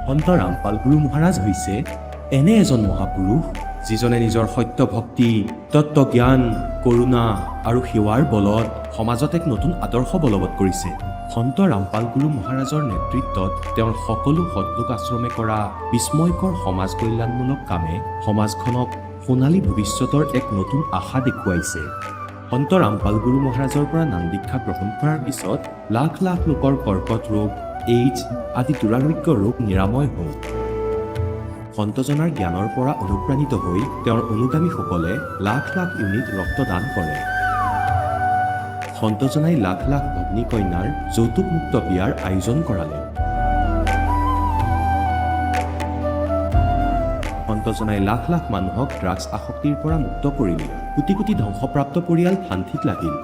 সন্ত ৰামপাল গুৰু মহাৰাজ হৈছে এনে এজন মহাপুৰুষ যিজনে নিজৰ সত্য ভক্তি, তত্ত্বজ্ঞান, কৰোণা আৰু সেৱাৰ বলত সমাজত এক নতুন আদৰ্শ বলবৎ কৰিছে। সন্ত ৰামপাল গুৰু মহাৰাজৰ নেতৃত্বত তেওঁৰ সকলো সৎলোক আশ্ৰমে কৰা বিস্ময়কৰ সমাজ কল্যাণমূলক কামে সমাজখনক সোণালী ভৱিষ্যতৰ এক নতুন আশা দেখুৱাইছে। সন্ত ৰামপাল গুৰু মহাৰাজৰ পৰা নাম দীক্ষা গ্ৰহণ কৰাৰ পিছত লাখ লাখ লোকৰ কৰ্কট ৰোগ, এইডছ আদি দুৰাৰোগ্য ৰোগ নিৰাময় হ'ল। সন্তজনাৰ জ্ঞানৰ পৰা অনুপ্ৰাণিত হৈ তেওঁৰ অনুগামীসকলে লাখ লাখ ইউনিট ৰক্তদান কৰে। সন্তজনাই লাখ লাখ ভগ্নী কন্যাৰ যৌতুকমুক্ত বিয়াৰ আয়োজন কৰালে। সন্তজনাই লাখ লাখ মানুহক ড্ৰাগছ আসক্তিৰ পৰা মুক্ত কৰিলে। কোটি কোটি ধ্বংসপ্ৰাপ্ত পৰিয়াল শান্তিত লাগিল।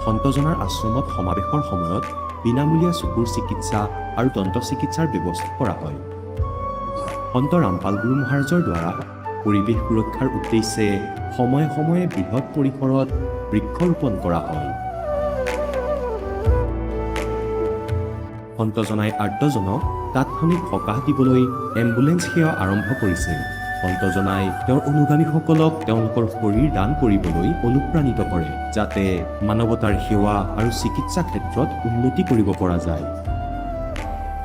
সন্তজনাৰ আশ্ৰমত সমাৱেশৰ সময়ত বিনামূলীয়া চকুৰ চিকিৎসা আৰু দন্ত চিকিৎসাৰ ব্যৱস্থা কৰা হয়। সন্ত ৰামপাল গুৰু মহাৰাজৰ দ্বাৰা পৰিৱেশ সুৰক্ষাৰ উদ্দেশ্যে সময়ে সময়ে বৃহৎ পৰিসৰত বৃক্ষৰোপণ কৰা হয়। সন্তজনাই আৰ্তজনক তাৎক্ষণিক সকাহ দিবলৈ এম্বুলেন্স সেৱা আৰম্ভ কৰিছে। সন্তজনাই তেওঁৰ অনুগামীসকলক তেওঁলোকৰ শৰীৰ দান কৰিবলৈ অনুপ্ৰাণিত কৰে, যাতে মানৱতাৰ সেৱা আৰু চিকিৎসা ক্ষেত্ৰত উন্নতি কৰিব পৰা যায়।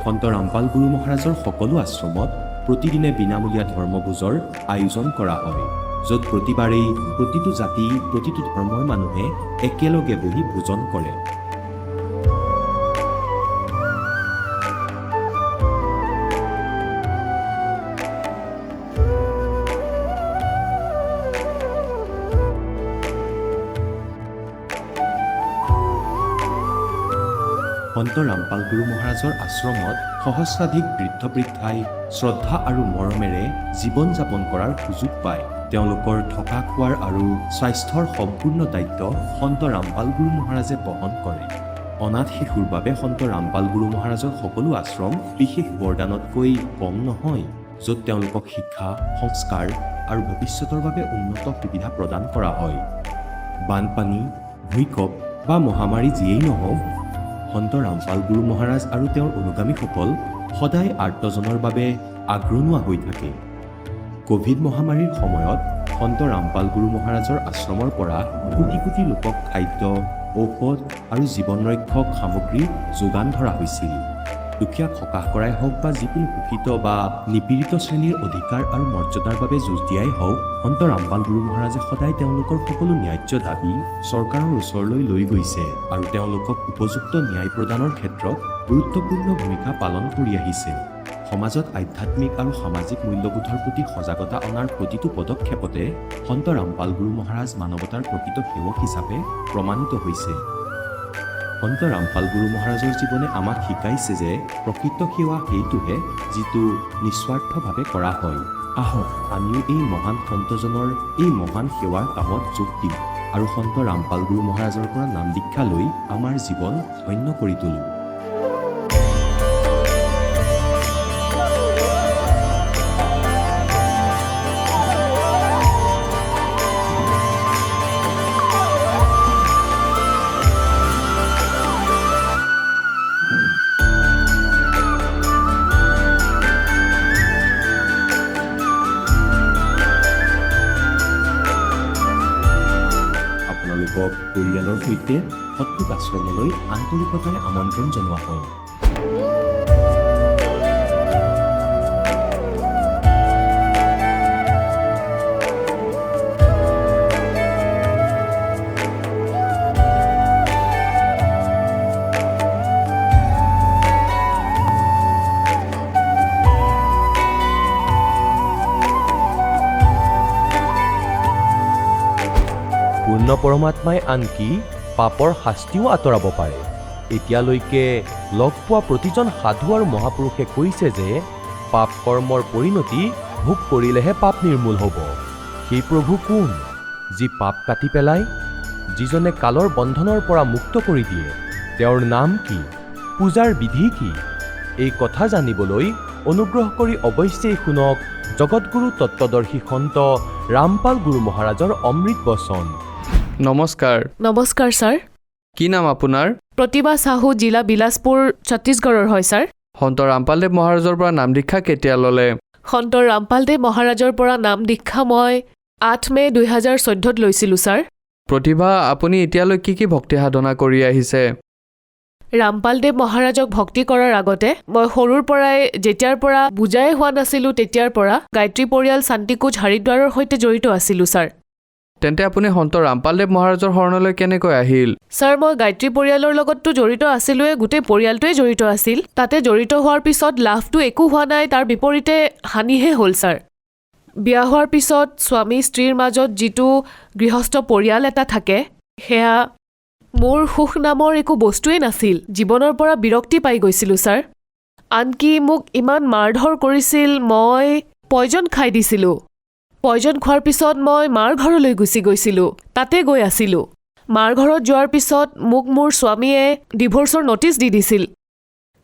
সন্ত ৰামপাল গুৰু মহাৰাজৰ সকলো আশ্ৰমত প্ৰতিদিনে বিনামূলীয়া ধৰ্মভোজৰ আয়োজন কৰা হয়, য'ত প্ৰতিবাৰেই প্ৰতিটো জাতি, প্ৰতিটো ধৰ্মৰ মানুহে একেলগে বহি ভোজন কৰে। সন্ত ৰামপাল গুৰু মহাৰাজৰ আশ্ৰমত সহস্ৰাধিক বৃদ্ধ বৃদ্ধাই শ্ৰদ্ধা আৰু মৰমেৰে জীৱন যাপন কৰাৰ সুযোগ পায়। তেওঁলোকৰ থকা খোৱাৰ আৰু স্বাস্থ্যৰ সম্পূৰ্ণ দায়িত্ব সন্ত ৰামপাল গুৰু মহাৰাজে বহন কৰে। অনাথ শিশুৰ বাবে সন্ত ৰামপাল গুৰু মহাৰাজৰ সকলো আশ্ৰম বিশেষ বৰদানতকৈ কম নহয়, য'ত তেওঁলোকক শিক্ষা, সংস্কাৰ আৰু ভৱিষ্যতৰ বাবে উন্নত সুবিধা প্ৰদান কৰা হয়। বানপানী, ভূঁইকঁপ বা মহামাৰী যিয়েই নহওক, সন্ত ৰামপাল গুৰু মহাৰাজ আৰু তেওঁৰ অনুগামীসকল সদায় আৰ্তজনৰ বাবে আগ্ৰনোৱা হৈ থাকে। কোভিড মহামাৰীৰ সময়ত সন্ত ৰামপাল গুৰু মহাৰাজৰ আশ্ৰমৰ পৰা কোটি কোটি লোকক খাদ্য, ঔষধ আৰু জীৱন ৰক্ষক সামগ্ৰী যোগান ধৰা হৈছিল। দুখীয়াক সকাহ কৰাই হওক বা যিকোনো শোষিত বা নিপীড়িত শ্ৰেণীৰ অধিকাৰ আৰু মৰ্যাদাৰ বাবে যুঁজ দিয়াই হওক, সন্ত ৰামপাল গুৰু মহাৰাজে সদায় তেওঁলোকৰ সকলো ন্যায্য দাবী চৰকাৰৰ ওচৰলৈ লৈ গৈছে আৰু তেওঁলোকক উপযুক্ত ন্যায় প্ৰদানৰ ক্ষেত্ৰত গুৰুত্বপূৰ্ণ ভূমিকা পালন কৰি আহিছে। সমাজত আধ্যাত্মিক আৰু সামাজিক মূল্যবোধৰ প্ৰতি সজাগতা অনাৰ প্ৰতিটো পদক্ষেপতে সন্ত ৰামপাল গুৰু মহাৰাজ মানৱতাৰ প্ৰকৃত সেৱক হিচাপে প্ৰমাণিত হৈছে। সন্ত ৰামপাল গুৰু মহাৰাজৰ জীৱনে আমাক শিকাইছে যে প্ৰকৃত সেৱা সেইটোহে যিটো নিস্বাৰ্থভাৱে কৰা হয়। আহক আমিও এই মহান সন্তজনৰ এই মহান সেৱাৰ কামত যোগ দিম আৰু সন্ত ৰামপাল গুৰু মহাৰাজৰ পৰা নাম দীক্ষা লৈ আমাৰ জীৱন ধন্য কৰি তোলোঁ। আপোনালোকক পৰিয়ালৰ সৈতে সৎলোক আশ্ৰমলৈ আন্তৰিকতাৰে আমন্ত্ৰণ জনোৱা হয়। পূৰ্ণ পৰমাত্মাই আনকি পাপৰ শাস্তিও আঁতৰাব পাৰে। এতিয়ালৈকে লগ পোৱা প্ৰতিজন সাধু আৰু মহাপুৰুষে কৈছে যে পাপ কৰ্মৰ পৰিণতি ভোগ কৰিলেহে পাপ নিৰ্মূল হ'ব। সেই প্ৰভু কোন, যি পাপ কাটি পেলায়, যিজনে কালৰ বন্ধনৰ পৰা মুক্ত কৰি দিয়ে? তেওঁৰ নাম কি? পূজাৰ বিধি কি? এই কথা জানিবলৈ অনুগ্ৰহ কৰি অৱশ্যেই শুনক জগতগুৰু তত্ত্বদৰ্শী সন্ত ৰামপাল গুৰু মহাৰাজৰ অমৃত বচন। নমস্কাৰ। নমস্কাৰ ছাৰ। কি নাম আপোনাৰ? প্ৰতিভা সাহু, জিলা বিলাসপুৰ, ছত্তীশগড়ৰ হয় ছাৰ। সন্ত ৰামপালদেৱ মহাৰাজৰ পৰা নাম দীক্ষা কেতিয়া ল'লে? সন্ত ৰামপালদেৱ মহাৰাজৰ পৰা নাম দীক্ষা মই 8 মে 2014 লৈছিলোঁ ছাৰ। প্ৰতিভা, আপুনি এতিয়ালৈ কি ভক্তি সাধনা কৰি আহিছে? ৰামপালদেৱ মহাৰাজক ভক্তি কৰাৰ আগতে মই সৰুৰ পৰাই যেতিয়াৰ পৰা বুজাই হোৱা নাছিলোঁ তেতিয়াৰ পৰা গায়ত্ৰী পৰিয়াল শান্তিকুজ হৰিদ্বাৰৰ সৈতে জড়িত আছিলোঁ ছাৰ। তেন্তে আপুনি সন্ত ৰামপালদেৱ মহাৰাজৰ শৰণলৈ কেনেকৈ আহিল? ছাৰ, মই গায়ত্ৰী পৰিয়ালৰ লগততো জড়িত আছিলোঁৱে, গোটেই পৰিয়ালটোৱে জড়িত আছিল। তাতে জড়িত হোৱাৰ পিছত লাভটো একো হোৱা নাই, তাৰ বিপৰীতে হানিহে হ'ল ছাৰ। বিয়া হোৱাৰ পিছত স্বামী স্ত্ৰীৰ মাজত যিটো গৃহস্থ পৰিয়াল এটা থাকে, সেয়া মোৰ সুখ নামৰ একো বস্তুৱেই নাছিল। জীৱনৰ পৰা বিৰক্তি পাই গৈছিলোঁ ছাৰ। আনকি মোক ইমান মাৰধৰ কৰিছিল, মই পয়জন খাই দিছিলোঁ। পয়জন খোৱাৰ পিছত মই মাৰ ঘৰলৈ গুচি গৈছিলোঁ, তাতে গৈ আছিলোঁ। মাৰ ঘৰত যোৱাৰ পিছত মোক মোৰ স্বামীয়ে ডিভোৰ্চৰ ন'টিচ দি দিছিল।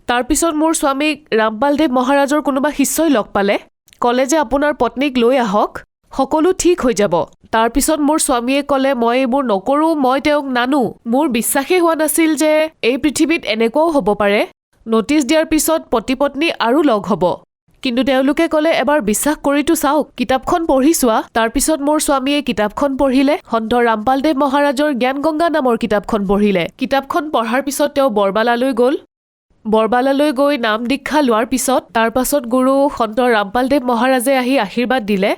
তাৰপিছত মোৰ স্বামীক ৰামপালদেৱ মহাৰাজৰ কোনোবা শিষ্যই লগ পালে, ক'লে যে আপোনাৰ পত্নীক লৈ আহক, সকলো ঠিক হৈ যাব। তাৰপিছত মোৰ স্বামীয়ে ক'লে মই এইবোৰ নকৰোঁ, মই তেওঁক নানো। মোৰ বিশ্বাসেই হোৱা নাছিল যে এই পৃথিৱীত এনেকুৱাও হ'ব পাৰে। ন'টিচ দিয়াৰ পিছত পতি পত্নী আৰু লগ হ'ব। কিন্তু তেওঁলোকে ক'লে এবাৰ বিশ্বাস কৰিতো চাওক, কিতাপখন পঢ়ি চোৱা। তাৰপিছত মোৰ স্বামীয়ে কিতাপখন পঢ়িলে, সন্ত ৰামপালদেৱ মহাৰাজৰ জ্ঞানগংগা নামৰ কিতাপখন পঢ়িলে। কিতাপখন পঢ়াৰ পিছত তেওঁ বৰবালালৈ গ'ল। বৰবালালৈ গৈ নাম দীক্ষা লোৱাৰ পিছত তাৰপাছত গুৰু সন্ত ৰামপালদেৱ মহাৰাজে আহি আশীৰ্বাদ দিলে।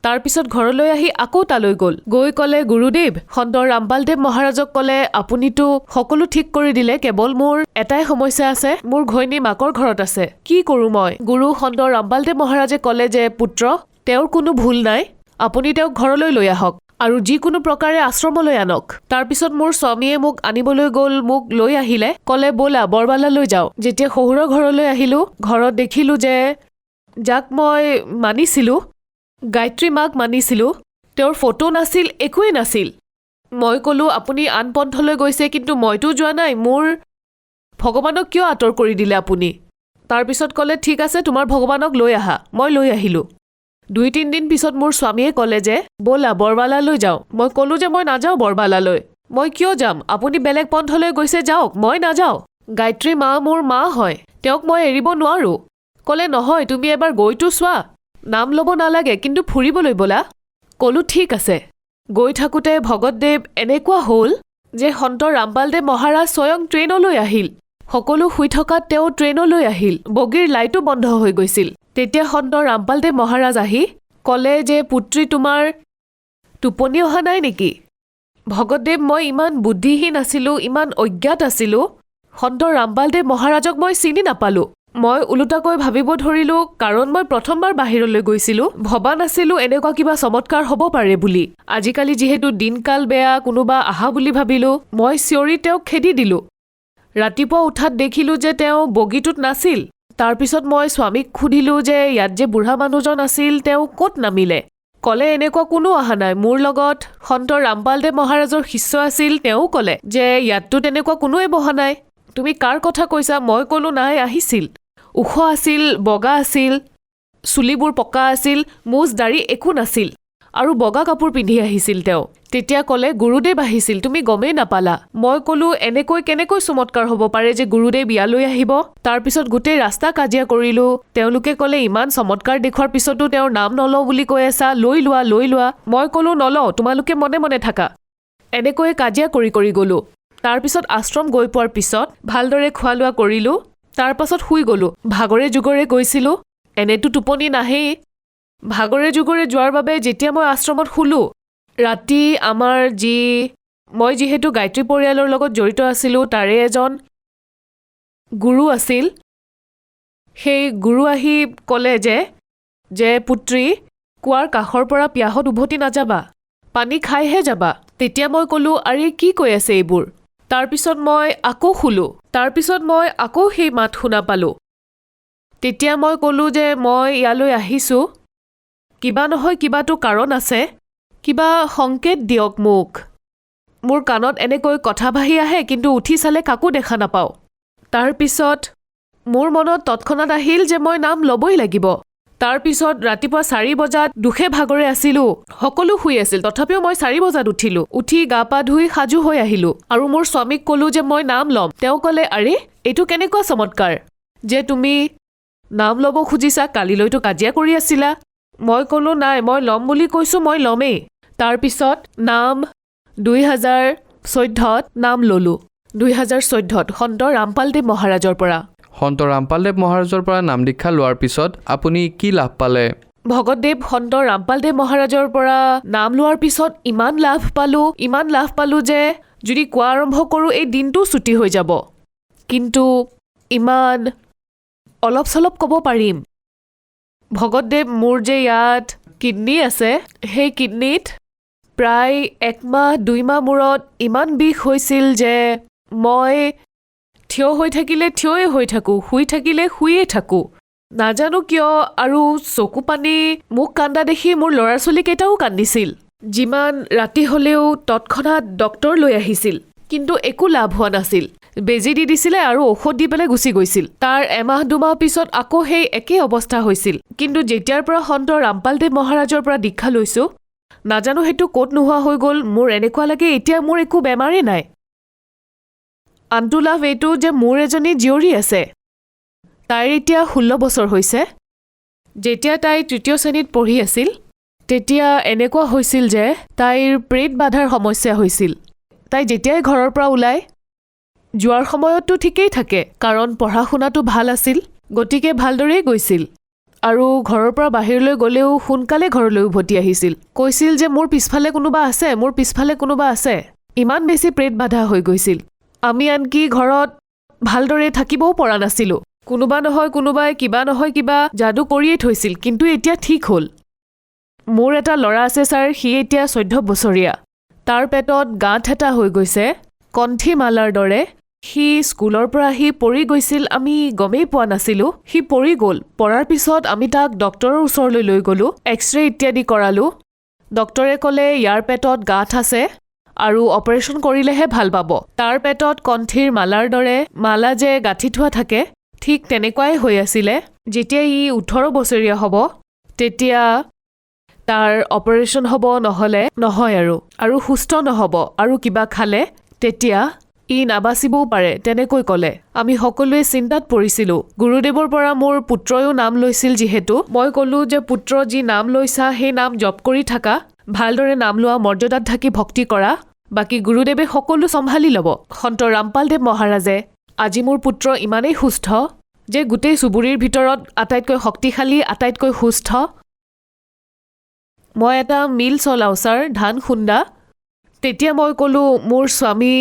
তাৰপিছত ঘৰলৈ আহি আকৌ তালৈ গ'ল। গৈ ক'লে, গুৰুদেৱ, সন্ত ৰামপালদেৱ মহাৰাজক ক'লে আপুনিতো সকলো ঠিক কৰি দিলে, কেৱল মোৰ এটাই সমস্যা আছে, মোৰ ঘৈণী মাকৰ ঘৰত আছে, কি কৰোঁ মই? গুৰু সন্ত ৰামপালদেৱ মহাৰাজে ক'লে যে পুত্ৰ, তেওঁৰ কোনো ভুল নাই, আপুনি তেওঁক ঘৰলৈ লৈ আহক আৰু যিকোনো প্ৰকাৰে আশ্ৰমলৈ আনক। তাৰপিছত মোৰ স্বামীয়ে মোক আনিবলৈ গ'ল, মোক লৈ আহিলে, ক'লে ব'লা বৰবালালৈ যাওঁ। যেতিয়া শহুৰৰ ঘৰলৈ আহিলোঁ, ঘৰত দেখিলোঁ যে যাক মই মানিছিলোঁ, গায়ত্ৰী মাক মানিছিলোঁ, তেওঁৰ ফটো নাছিল, একোৱেই নাছিল। মই ক'লোঁ আপুনি আন পন্থলৈ গৈছে, কিন্তু মইতো যোৱা নাই, মোৰ ভগৱানক কিয় আঁতৰ কৰি দিলে আপুনি? তাৰপিছত ক'লে ঠিক আছে, তোমাৰ ভগৱানক লৈ আহা। মই লৈ আহিলোঁ। 2-3 দিন পিছত মোৰ স্বামীয়ে ক'লে যে ব'লা বৰবালালৈ যাওঁ। মই ক'লোঁ যে মই নাযাওঁ বৰবালালৈ। মই কিয় যাম? আপুনি বেলেগ পন্থলৈ গৈছে, যাওক, মই নাযাওঁ। গায়ত্ৰী মা মোৰ মা হয়, তেওঁক মই এৰিব নোৱাৰোঁ। ক'লে নহয়, তুমি এবাৰ গৈতো চোৱা, নাম ল'ব নালাগে, কিন্তু ফুৰিবলৈ ব'লা। ক'লোঁ ঠিক আছে। গৈ থাকোঁতে ভগতদেৱ এনেকুৱা হ'ল যে সন্ত ৰামপালদেৱ মহাৰাজ স্বয়ং ট্ৰেইনলৈ আহিল। সকলো শুই থকাত তেওঁ ট্ৰেইনলৈ আহিল। বগীৰ লাইটো বন্ধ হৈ গৈছিল। তেতিয়া সন্ত ৰামপালদেৱ মহাৰাজ আহি ক'লে যে পুত্ৰী, তোমাৰ টোপনি অহা নাই নেকি? ভগতদেৱ, মই ইমান বুদ্ধিহীন আছিলোঁ, ইমান অজ্ঞাত আছিলোঁ, সন্ত ৰামপালদেৱ মহাৰাজক মই চিনি নাপালোঁ। মই ওলোটাকৈ ভাবিব ধৰিলোঁ, কাৰণ মই প্ৰথমবাৰ বাহিৰলৈ গৈছিলোঁ, ভবা নাছিলোঁ এনেকুৱা কিবা চমৎকাৰ হ'ব পাৰে বুলি। আজিকালি যিহেতু দিনকাল বেয়া, কোনোবা আহা বুলি ভাবিলোঁ, মই চিঞৰি তেওঁক খেদি দিলোঁ। ৰাতিপুৱা উঠাত দেখিলোঁ যে তেওঁ বগীটোত নাছিল। তাৰপিছত মই স্বামীক সুধিলোঁ যে ইয়াত যে বুঢ়া মানুহজন আছিল, তেওঁ ক'ত নামিলে? ক'লে এনেকুৱা কোনো অহা নাই, মোৰ লগত সন্ত ৰামপালদেৱ মহাৰাজৰ শিষ্য আছিল, তেওঁ ক'লে যে ইয়াততো তেনেকুৱা কোনোৱে বহা নাই, তুমি কাৰ কথা কৈছা? মই ক'লোঁ নাই, আহিছিল, ওখ আছিল, বগা আছিল, চুলিবোৰ পকা আছিল, মুজ দাড়ি একো নাছিল আৰু বগা কাপোৰ পিন্ধি আহিছিল তেওঁ। তেতিয়া ক'লে গুৰুদেৱ আহিছিল, তুমি গমেই নাপালা। মই ক'লোঁ এনেকৈ কেনেকৈ চমৎকাৰ হ'ব পাৰে যে গুৰুদেৱ ইয়ালৈ আহিব? তাৰপিছত গোটেই ৰাস্তা কাজিয়া কৰিলোঁ। তেওঁলোকে ক'লে ইমান চমৎকাৰ দেখুৱাৰ পিছতো তেওঁৰ নাম নলওঁ বুলি কৈ আছা, লৈ লোৱা লৈ লোৱা। মই ক'লোঁ নলওঁ, তোমালোকে মনে মনে থাকা। এনেকৈয়ে কাজিয়া কৰি কৰি গ'লোঁ। তাৰপিছত আশ্ৰম গৈ পোৱাৰ পিছত ভালদৰে খোৱা লোৱা কৰিলোঁ। তাৰপাছত শুই গ'লোঁ। ভাগৰে যুগৰে গৈছিলোঁ, এনেতো টোপনি নাহেই। ভাগৰে যুগৰে যোৱাৰ বাবে যেতিয়া মই আশ্ৰমত শুলোঁ, ৰাতি মই যিহেতু গায়ত্ৰী পৰিয়ালৰ লগত জড়িত আছিলোঁ, তাৰে এজন গুৰু আছিল। সেই গুৰু আহি ক'লে যে পুত্ৰী, কুৱাৰ কাষৰ পৰা পিয়াহত উভতি নাযাবা, পানী খাইহে যাবা। তেতিয়া মই ক'লোঁ আৰে কি কৈ আছে এইবোৰ? তাৰপিছত মই আকৌ শুলোঁ। তাৰপিছত মই আকৌ সেই মাত শুনা পালোঁ। তেতিয়া মই ক'লোঁ যে মই ইয়ালৈ আহিছোঁ, কিবা নহয় কিবাটো কাৰণ আছে, কিবা সংকেত দিয়ক মোক। মোৰ কাণত এনেকৈ কথা ভাহি আহে, কিন্তু উঠি চালে কাকো দেখা নাপাওঁ। তাৰপিছত মোৰ মনত তৎক্ষণাত আহিল যে মই নাম ল'বই লাগিব। তাৰপিছত ৰাতিপুৱা 4 বজাত দুখে ভাগৰে আছিলোঁ, সকলো শুই আছিল, তথাপিও মই 4 বজাত উঠিলোঁ। উঠি গা পা ধুই সাজু হৈ আহিলোঁ আৰু মোৰ স্বামীক ক'লোঁ যে মই নাম ল'ম। তেওঁ ক'লে আৰে এইটো কেনেকুৱা চমৎকাৰ, যে তুমি নাম ল'ব খুজিছা, কালিলৈতো কাজিয়া কৰি আছিলা। মই ক'লোঁ নাই, মই ল'ম বুলি কৈছোঁ, মই ল'মেই। তাৰপিছত নাম 2014ত নাম ল'লোঁ। 2014ত সন্ত ৰামপালদেৱ মহাৰাজৰ পৰা। সন্ত ৰামপালদেৱ মহাৰাজৰ পৰা নাম দীক্ষা লোৱাৰ পিছত আপুনি কি লাভ পালে? ভগতদেৱ সন্ত ৰামপালদেৱ মহাৰাজৰ পৰা নাম লোৱাৰ পিছত ইমান লাভ পালোঁ যে যদি কোৱা আৰম্ভ কৰোঁ এই দিনটো ছুটি হৈ যাব। কিন্তু ইমান অলপ চলপ ক'ব পাৰিম। ভগতদেৱ, মোৰ যে ইয়াত কিডনী আছে, সেই কিডনীত প্ৰায় 1 মাহ 2 মাহ মূৰত ইমান বিষ হৈছিল যে মই থিয় হৈ থাকিলে থিয়ই হৈ থাকোঁ, শুই থাকিলে শুইয়ে থাকোঁ। নাজানো কিয়, আৰু চকু পানী মোক কান্দা দেখি মোৰ ল'ৰা ছোৱালীকেইটাও কান্দিছিল। যিমান ৰাতি হ'লেও তৎক্ষণাত ডক্তৰ লৈ আহিছিল, কিন্তু একো লাভ হোৱা নাছিল। বেজী দি দিছিলে আৰু ঔষধ দি পেলাই গুচি গৈছিল। তাৰ 1 মাহ 2 মাহ পিছত আকৌ সেই একেই অৱস্থা হৈছিল। কিন্তু যেতিয়াৰ পৰা সন্ত ৰামপালদেৱ মহাৰাজৰ পৰা দীক্ষা লৈছোঁ, নাজানো সেইটো ক'ত নোহোৱা হৈ গ'ল। মোৰ এনেকুৱা লাগে এতিয়া মোৰ একো বেমাৰেই নাই। আনটো লাভ এইটো যে মোৰ এজনী জীয়ৰী আছে, তাইৰ এতিয়া 16 বছৰ হৈছে। যেতিয়া তাই 3য় শ্ৰেণীত পঢ়ি আছিল, তেতিয়া এনেকুৱা হৈছিল যে তাইৰ পেট বাধাৰ সমস্যা হৈছিল। তাই যেতিয়াই ঘৰৰ পৰা ওলায়, যোৱাৰ সময়ততো ঠিকেই থাকে, কাৰণ পঢ়া শুনাটো ভাল আছিল, গতিকে ভালদৰেই গৈছিল। আৰু ঘৰৰ পৰা বাহিৰলৈ গ'লেও সোনকালে ঘৰলৈ উভতি আহিছিল। কৈছিল যে মোৰ পিছফালে কোনোবা আছে। ইমান বেছি পেট বাধা হৈ গৈছিল। আমি আনকি ঘৰত ভালদৰে থাকিবও পৰা নাছিলোঁ। কোনোবা নহয় কোনোবাই কিবা নহয় কিবা যাদু কৰিয়েই থৈছিল, কিন্তু এতিয়া ঠিক হ'ল। মোৰ এটা ল'ৰা আছে ছাৰ, সি এতিয়া 14 বছৰীয়া। তাৰ পেটত গাঁঠ এটা হৈ গৈছে, কণ্ঠী মালাৰ দৰে। সি স্কুলৰ পৰা আহি পৰি গৈছিল, আমি গমেই পোৱা নাছিলোঁ। সি পৰি গ'ল। পৰাৰ পিছত আমি তাক ডক্তৰৰ ওচৰলৈ লৈ গ'লোঁ, এক্সৰে ইত্যাদি কৰালোঁ। ডক্তৰে ক'লে ইয়াৰ পেটত গাঁঠ আছে আৰু অপাৰেশ্যন কৰিলেহে ভাল পাব। তাৰ পেটত কণ্ঠীৰ মালাৰ দৰে মালা যে গাঁঠি থোৱা থাকে, ঠিক তেনেকুৱাই হৈ আছিলে। যেতিয়া ই 18 বছৰীয়া হ'ব, তেতিয়া তাৰ অপাৰেশ্যন হ'ব, নহ'লে নহয় আৰু সুস্থ নহ'ব, আৰু কিবা খালে তেতিয়া ই নাবাচিবও পাৰে, তেনেকৈ ক'লে। আমি সকলোৱে চিন্তাত পৰিছিলোঁ। গুৰুদেৱৰ পৰা মোৰ পুত্ৰয়ো নাম লৈছিল যিহেতু, মই ক'লোঁ যে পুত্ৰ, যি নাম লৈছা সেই নাম জপ কৰি থাকা, ভালদৰে নাম লোৱা, মৰ্যাদাত থাকি ভক্তি কৰা, বাকী গুৰুদেৱে সকলো চম্ভালি ল'ব। সন্ত ৰামপালদেৱ মহাৰাজে আজি মোৰ পুত্ৰ ইমানেই সুস্থ যে গোটেই চুবুৰীৰ ভিতৰত আটাইতকৈ শক্তিশালী, আটাইতকৈ সুস্থ। মই এটা মিল চলাওঁ ছাৰ, ধান খুন্দা। তেতিয়া মই ক'লোঁ মোৰ স্বামী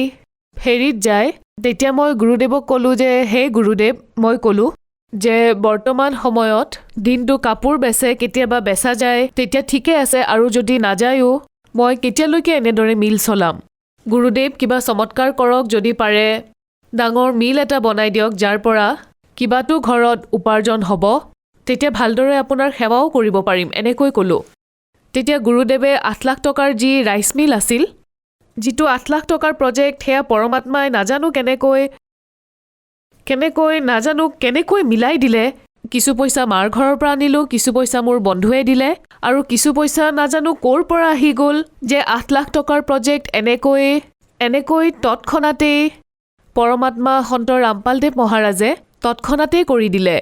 ফেৰীত যায়। তেতিয়া মই গুৰুদেৱক ক'লোঁ যে হে গুৰুদেৱ, মই ক'লোঁ যে বৰ্তমান সময়ত দিনটো কাপোৰ বেচে, কেতিয়াবা বেচা যায়, তেতিয়া ঠিকে আছে, আৰু যদি নাযায়ো মই কেতিয়ালৈকে এনেদৰে মিল চলাম? গুৰুদেৱ কিবা চমৎকাৰ কৰক, যদি পাৰে ডাঙৰ মিল এটা বনাই দিয়ক, যাৰ পৰা কিবাটো ঘৰত উপাৰ্জন হ'ব, তেতিয়া ভালদৰে আপোনাৰ সেৱাও কৰিব পাৰিম, এনেকৈ ক'লোঁ। তেতিয়া গুৰুদেৱে 8 লাখ টকাৰ যি ৰাইচ মিল আছিল, যিটো 8 লাখ টকাৰ প্ৰজেক্ট, সেয়া পৰমাত্মাই নাজানো কেনেকৈ মিলাই দিলে। কিছু পইচা মাৰ ঘৰৰ পৰা আনিলোঁ, কিছু পইচা মোৰ বন্ধুৱে দিলে, আৰু কিছু পইচা নাজানো ক'ৰ পৰা আহি গ'ল যে 8 লাখ টকাৰ প্ৰজেক্ট এনেকৈ তৎক্ষণাতেই পৰমাত্মা সন্ত ৰামপালদেৱ মহাৰাজে তৎক্ষণাতেই কৰি দিলে।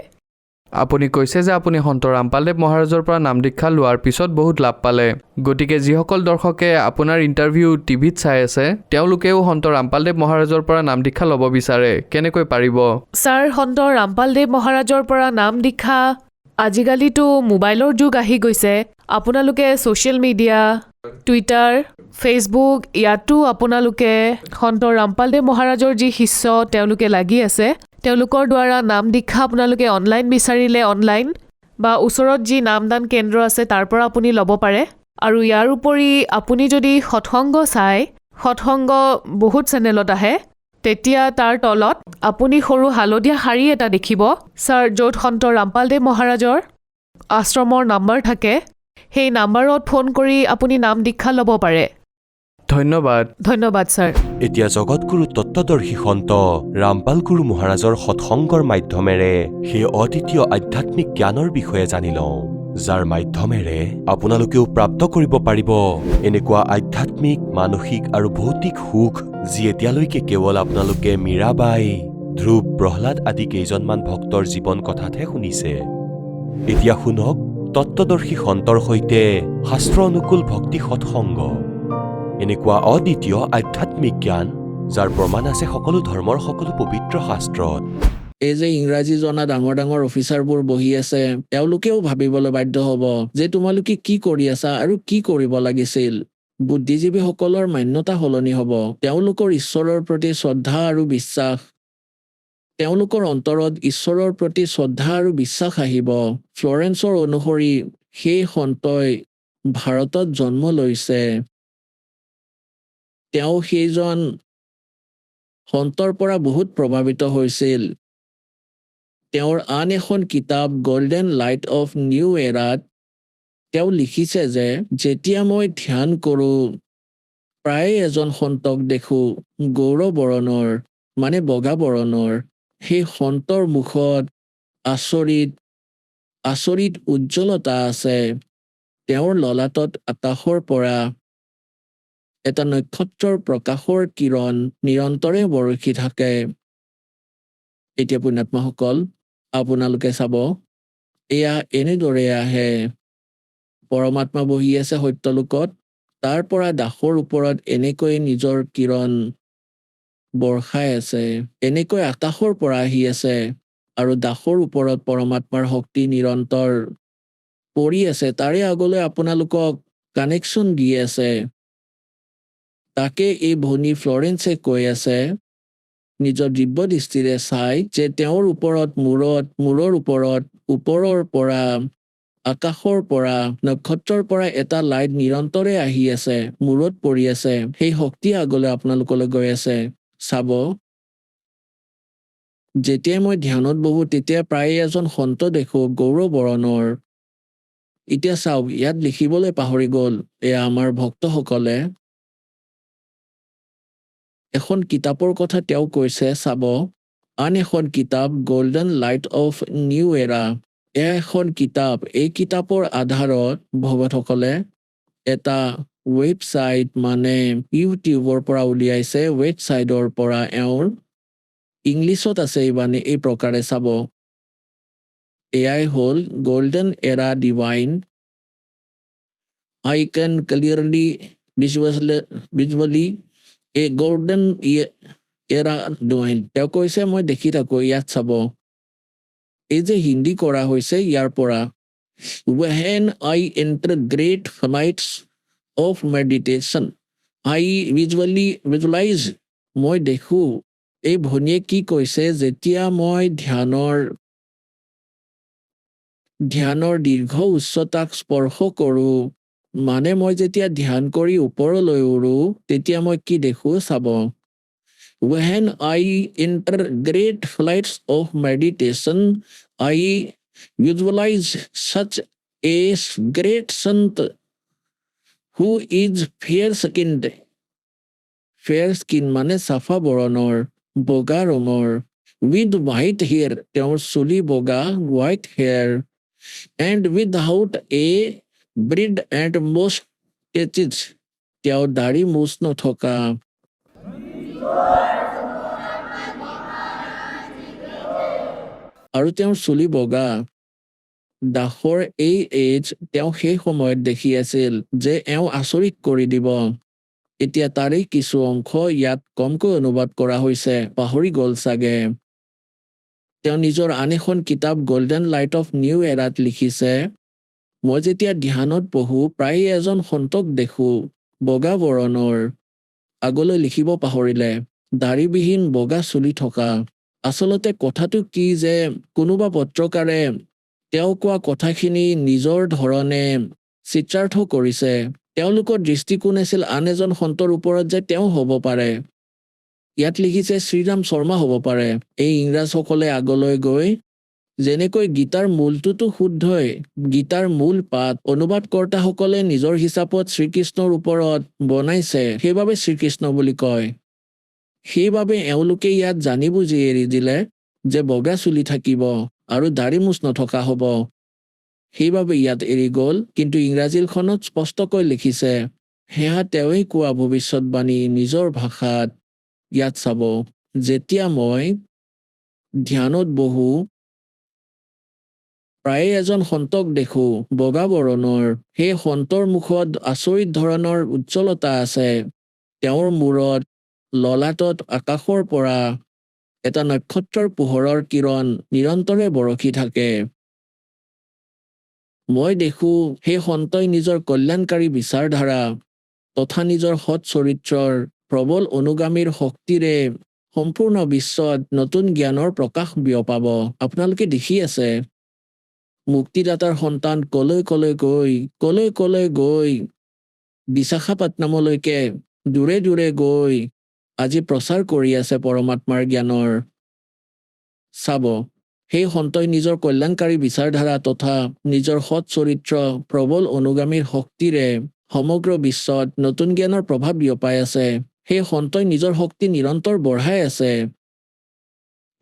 আপুনি কৈছে যে আপুনি সন্ত ৰামপালদেৱ মহাৰাজৰ পৰা নাম দীক্ষা লোৱাৰ পিছত বহুত লাভ পালে। গতিকে যিসকল দৰ্শকে আপোনাৰ ইণ্টাৰভিউ টিভিত চাই আছে, তেওঁলোকেও সন্ত ৰামপালদেৱ মহাৰাজৰ পৰা নাম দীক্ষা ল'ব বিচাৰে, কেনেকৈ পাৰিব? ছাৰ, সন্ত ৰামপালদেৱ মহাৰাজৰ পৰা নাম দীক্ষা, আজিকালিতো মোবাইলৰ যুগ আহি গৈছে। আপোনালোকে ছ'চিয়েল মিডিয়া, টুইটাৰ, ফেচবুক, ইয়াতো আপোনালোকে সন্ত ৰামপালদেৱ মহাৰাজৰ যি শিষ্য তেওঁলোকে লাগি আছে, তেওঁলোকৰ দ্বাৰা নাম দীক্ষা আপোনালোকে অনলাইন বিচাৰিলে অনলাইন, বা ওচৰত যি নামদান কেন্দ্ৰ আছে তাৰ পৰা আপুনি ল'ব পাৰে। আৰু ইয়াৰ উপৰি আপুনি যদি সৎসংগ চাই, সৎসংগ বহুত চেনেলত আহে, তেতিয়া তাৰ তলত আপুনি সৰু হালধীয়া শাৰী এটা দেখিব ছাৰ, য'ত সন্ত ৰামপালদেৱ মহাৰাজৰ আশ্ৰমৰ নাম্বাৰ থাকে। সেই নাম্বাৰত ফোন কৰি আপুনি নাম দীক্ষা ল'ব পাৰে। ধন্যবাদ ছাৰ। এতিয়া জগতগুৰু তত্ত্বদৰ্শী সন্ত ৰামপাল গুৰু মহাৰাজৰ সৎসংগৰ মাধ্যমেৰে সেই অদ্বিতীয় আধ্যাত্মিক জ্ঞানৰ বিষয়ে জানি লওঁ, যাৰ মাধ্যমেৰে আপোনালোকেও প্ৰাপ্ত কৰিব পাৰিব এনেকুৱা আধ্যাত্মিক, মানসিক আৰু ভৌতিক সুখ, যি এতিয়ালৈকে কেৱল আপোনালোকে মীৰাবাই, ধ্ৰুৱ, প্ৰহ্লাদ আদি কেইজনমান ভক্তৰ জীৱন কথাতহে শুনিছে। এতিয়া শুনক তত্ত্বদৰ্শী সন্তৰ সৈতে শাস্ত্ৰ অনুকূল ভক্তি সৎসংগ, এনেকুৱা অদ্বিতীয় আধ্যাত্মিক জ্ঞান যাৰ প্ৰমাণ আছে সকলো ধৰ্মৰ সকলো পবিত্ৰ শাস্ত্ৰত। এই যে ইংৰাজী জনা ডাঙৰ ডাঙৰ অফিচাৰবোৰ বহি আছে, তেওঁলোকেও ভাবিবলৈ বাধ্য হ'ব যে তোমালোকে কি কৰি আছা আৰু কি কৰিব লাগিছিল। বুদ্ধিজীৱীসকলৰ মান্যতা সলনি হ'ব। তেওঁলোকৰ ঈশ্বৰৰ প্ৰতি শ্ৰদ্ধা আৰু বিশ্বাস, তেওঁলোকৰ অন্তৰত ঈশ্বৰৰ প্ৰতি শ্ৰদ্ধা আৰু বিশ্বাস আহিব। ফ্লৰেন্সৰ অনুসৰি সেই সন্তই ভাৰতত জন্ম লৈছে। তেওঁ সেইজন সন্তৰ পৰা বহুত প্ৰভাৱিত হৈছিল। তেওঁৰ আন এখন কিতাপ গল্ডেন লাইট অফ নিউ এৰাত তেওঁ লিখিছে যে যেতিয়া মই ধ্যান কৰোঁ, প্ৰায়ে এজন সন্তক দেখোঁ গৌৰ বৰণৰ, মানে বগা বৰণৰ। সেই সন্তৰ মুখত আচৰিত উজ্জ্বলতা আছে। তেওঁৰ ললাটত আকাশৰ পৰা এটা নক্ষত্ৰৰ প্ৰকাশৰ কিৰণ নিৰন্তৰে বৰষি থাকে। এতিয়া পুণ্যাত্মাসকল, আপোনালোকে চাব, এয়া এনেদৰে আহে। পৰমাত্মা বহি আছে সত্যলোকত, তাৰ পৰা দাসৰ ওপৰত এনেকৈ নিজৰ কিৰণ বৰ্ষাই আছে, এনেকৈ আকাশৰ পৰা আহি আছে আৰু দাসৰ ওপৰত পৰমাত্মাৰ শক্তি নিৰন্তৰ পৰি আছে। তাৰে আগলৈ আপোনালোকক কানেকশ্যন দি আছে। তাকে এই ভনী ফ্লৰেন্সে কৈ আছে নিজৰ দিব্য দৃষ্টিৰে চাই যে তেওঁৰ ওপৰত মূৰৰ ওপৰত ওপৰৰ পৰা আকাশৰ পৰা নক্ষত্ৰৰ পৰা এটা লাইট নিৰন্তৰে আহি আছে, মূৰত পৰি আছে। সেই শক্তি আগলৈ আপোনালোকলৈ গৈ আছে। চাব, যেতিয়াই মই ধ্যানত বহো তেতিয়া প্ৰায়ে এজন সন্ত দেখো গৌৰ বৰণৰ। এতিয়া চাওক, ইয়াত লিখিবলৈ পাহৰি গ'ল এয়া আমাৰ ভক্তসকলে। এখন কিতাপৰ কথা তেওঁ কৈছে, চাব, আন এখন কিতাপ গল্ডেন লাইট অফ নিউ এৰা। এয়া এখন কিতাপ। এই কিতাপৰ আধাৰত ভকতসকলে এটা ৱেবছাইট, মানে ইউটিউবৰ পৰা উলিয়াইছে, ৱেবছাইটৰ পৰা এওঁৰ ইংলিছত আছে এই প্ৰকাৰে। চাব, এয়াই হ'ল গল্ডেন এৰা divine. I can clearly visually a golden era divine. তেওঁ কৈছে মই দেখি থাকোঁ। ইয়াত চাব, এই যে হিন্দী কৰা হৈছে ইয়াৰ পৰা, when I enter great flights of meditation, I visualize, মই দেখোঁ। এই ভনীয়ে কি কৈছে, যেতিয়া মই ধ্যানৰ দীৰ্ঘ উচ্চতাক স্পৰ্শ কৰোঁ, মানে মই যেতিয়া ধ্যান কৰি ওপৰলৈ উৰো, তেতিয়া মই কি দেখোঁ। চাব, when I enter great flights of meditation, I visualize such a great sant who is fair skinned. fair skin মানে চাফা বৰণৰ, বগা ৰঙৰ, with white hair, তেওঁৰ চুলি বগা, white hair, and without a beard and mustaches, তেওঁ দাড়ি মুছ নথকা। আৰু তেওঁৰ চুলি বগা। দাসৰ এই এজ তেওঁ সেই সময়ত দেখি আছিল যে এওঁ আচৰিত কৰি দিব। এতিয়া তাৰেই কিছু অংশ ইয়াত কমকৈ অনুবাদ কৰা হৈছে, পাহৰি গ'ল চাগে। তেওঁ নিজৰ আন এখন কিতাপ গল্ডেন লাইট অফ নিউ এৰাত লিখিছে, মই যেতিয়া ধ্যানত পঢ়ো প্ৰায়ে এজন সন্তক দেখোঁ বগা বৰণৰ। আগলৈ লিখিব পাহৰিলে, দাড়িবিহীন বগা চুলি থকা। আচলতে কথাটো কি যে কোনোবা পত্ৰকাৰে তেওঁ কোৱা কথাখিনি নিজৰ ধৰণে চিত্ৰাৰ্থ কৰিছে। তেওঁলোকৰ দৃষ্টিকোণ আছিল আন এজন সন্তৰ ওপৰত যে তেওঁ হ'ব পাৰে। ইয়াত লিখিছে শ্ৰীৰাম শৰ্মা হ'ব পাৰে। এই ইংৰাজসকলে আগলৈ গৈ যেনেকৈ গীতাৰ মূলটোতো শুদ্ধই, গীতাৰ মূল পাঠ অনুবাদকৰ্তাসকলে নিজৰ হিচাপত শ্ৰীকৃষ্ণৰ ওপৰত বনাইছে, সেইবাবে শ্ৰীকৃষ্ণ বুলি কয়। সেইবাবে এওঁলোকে ইয়াত জানি বুজি এৰি দিলে যে বগা চুলি থাকিব আৰু দাড়ি মুছ নথকা হ'ব। সেইবাবে ইয়াত এৰি গ'ল। কিন্তু ইংৰাজীখনত স্পষ্টকৈ লিখিছে, সেয়া তেওঁৱেই কোৱা ভৱিষ্যতবাণী নিজৰ ভাষাত। ইয়াত চাব, যেতিয়া মই ধ্যানত বহু প্ৰায়ে এজন সন্তক দেখো বগা বৰণৰ। সেই সন্তৰ মুখত আচৰিত ধৰণৰ উজ্জ্বলতা আছে। তেওঁৰ মূৰত ললাটত আকাশৰ পৰা এটা নক্ষত্ৰৰ পোহৰৰ কিৰণ নিৰন্তৰে বৰষি থাকে। মই দেখো সেই সন্তই নিজৰ কল্যাণকাৰী বিচাৰধাৰা তথা নিজৰ সৎ চৰিত্ৰৰ প্ৰবল অনুগামীৰ শক্তিৰে সম্পূৰ্ণ বিশ্বত নতুন জ্ঞানৰ প্ৰকাশ বিয়পাব। আপোনালোকে দেখি আছে মুক্তিদাতাৰ সন্তান কলৈ কলৈ গৈ বিশাখাপট্টনমলৈকে দূৰে দূৰে গৈ আজি প্ৰচাৰ কৰি আছে পৰমাত্মাৰ জ্ঞানৰ। চাব, সেই সন্তই নিজৰ কল্যাণকাৰী বিচাৰধাৰা তথা নিজৰ সৎ চৰিত্ৰ প্ৰবল অনুগামীৰ শক্তিৰে সমগ্ৰ বিশ্বত নতুন জ্ঞানৰ প্ৰভাৱ বিয়পাই আছে। সেই সন্তই নিজৰ শক্তি নিৰন্তৰ বঢ়াই আছে।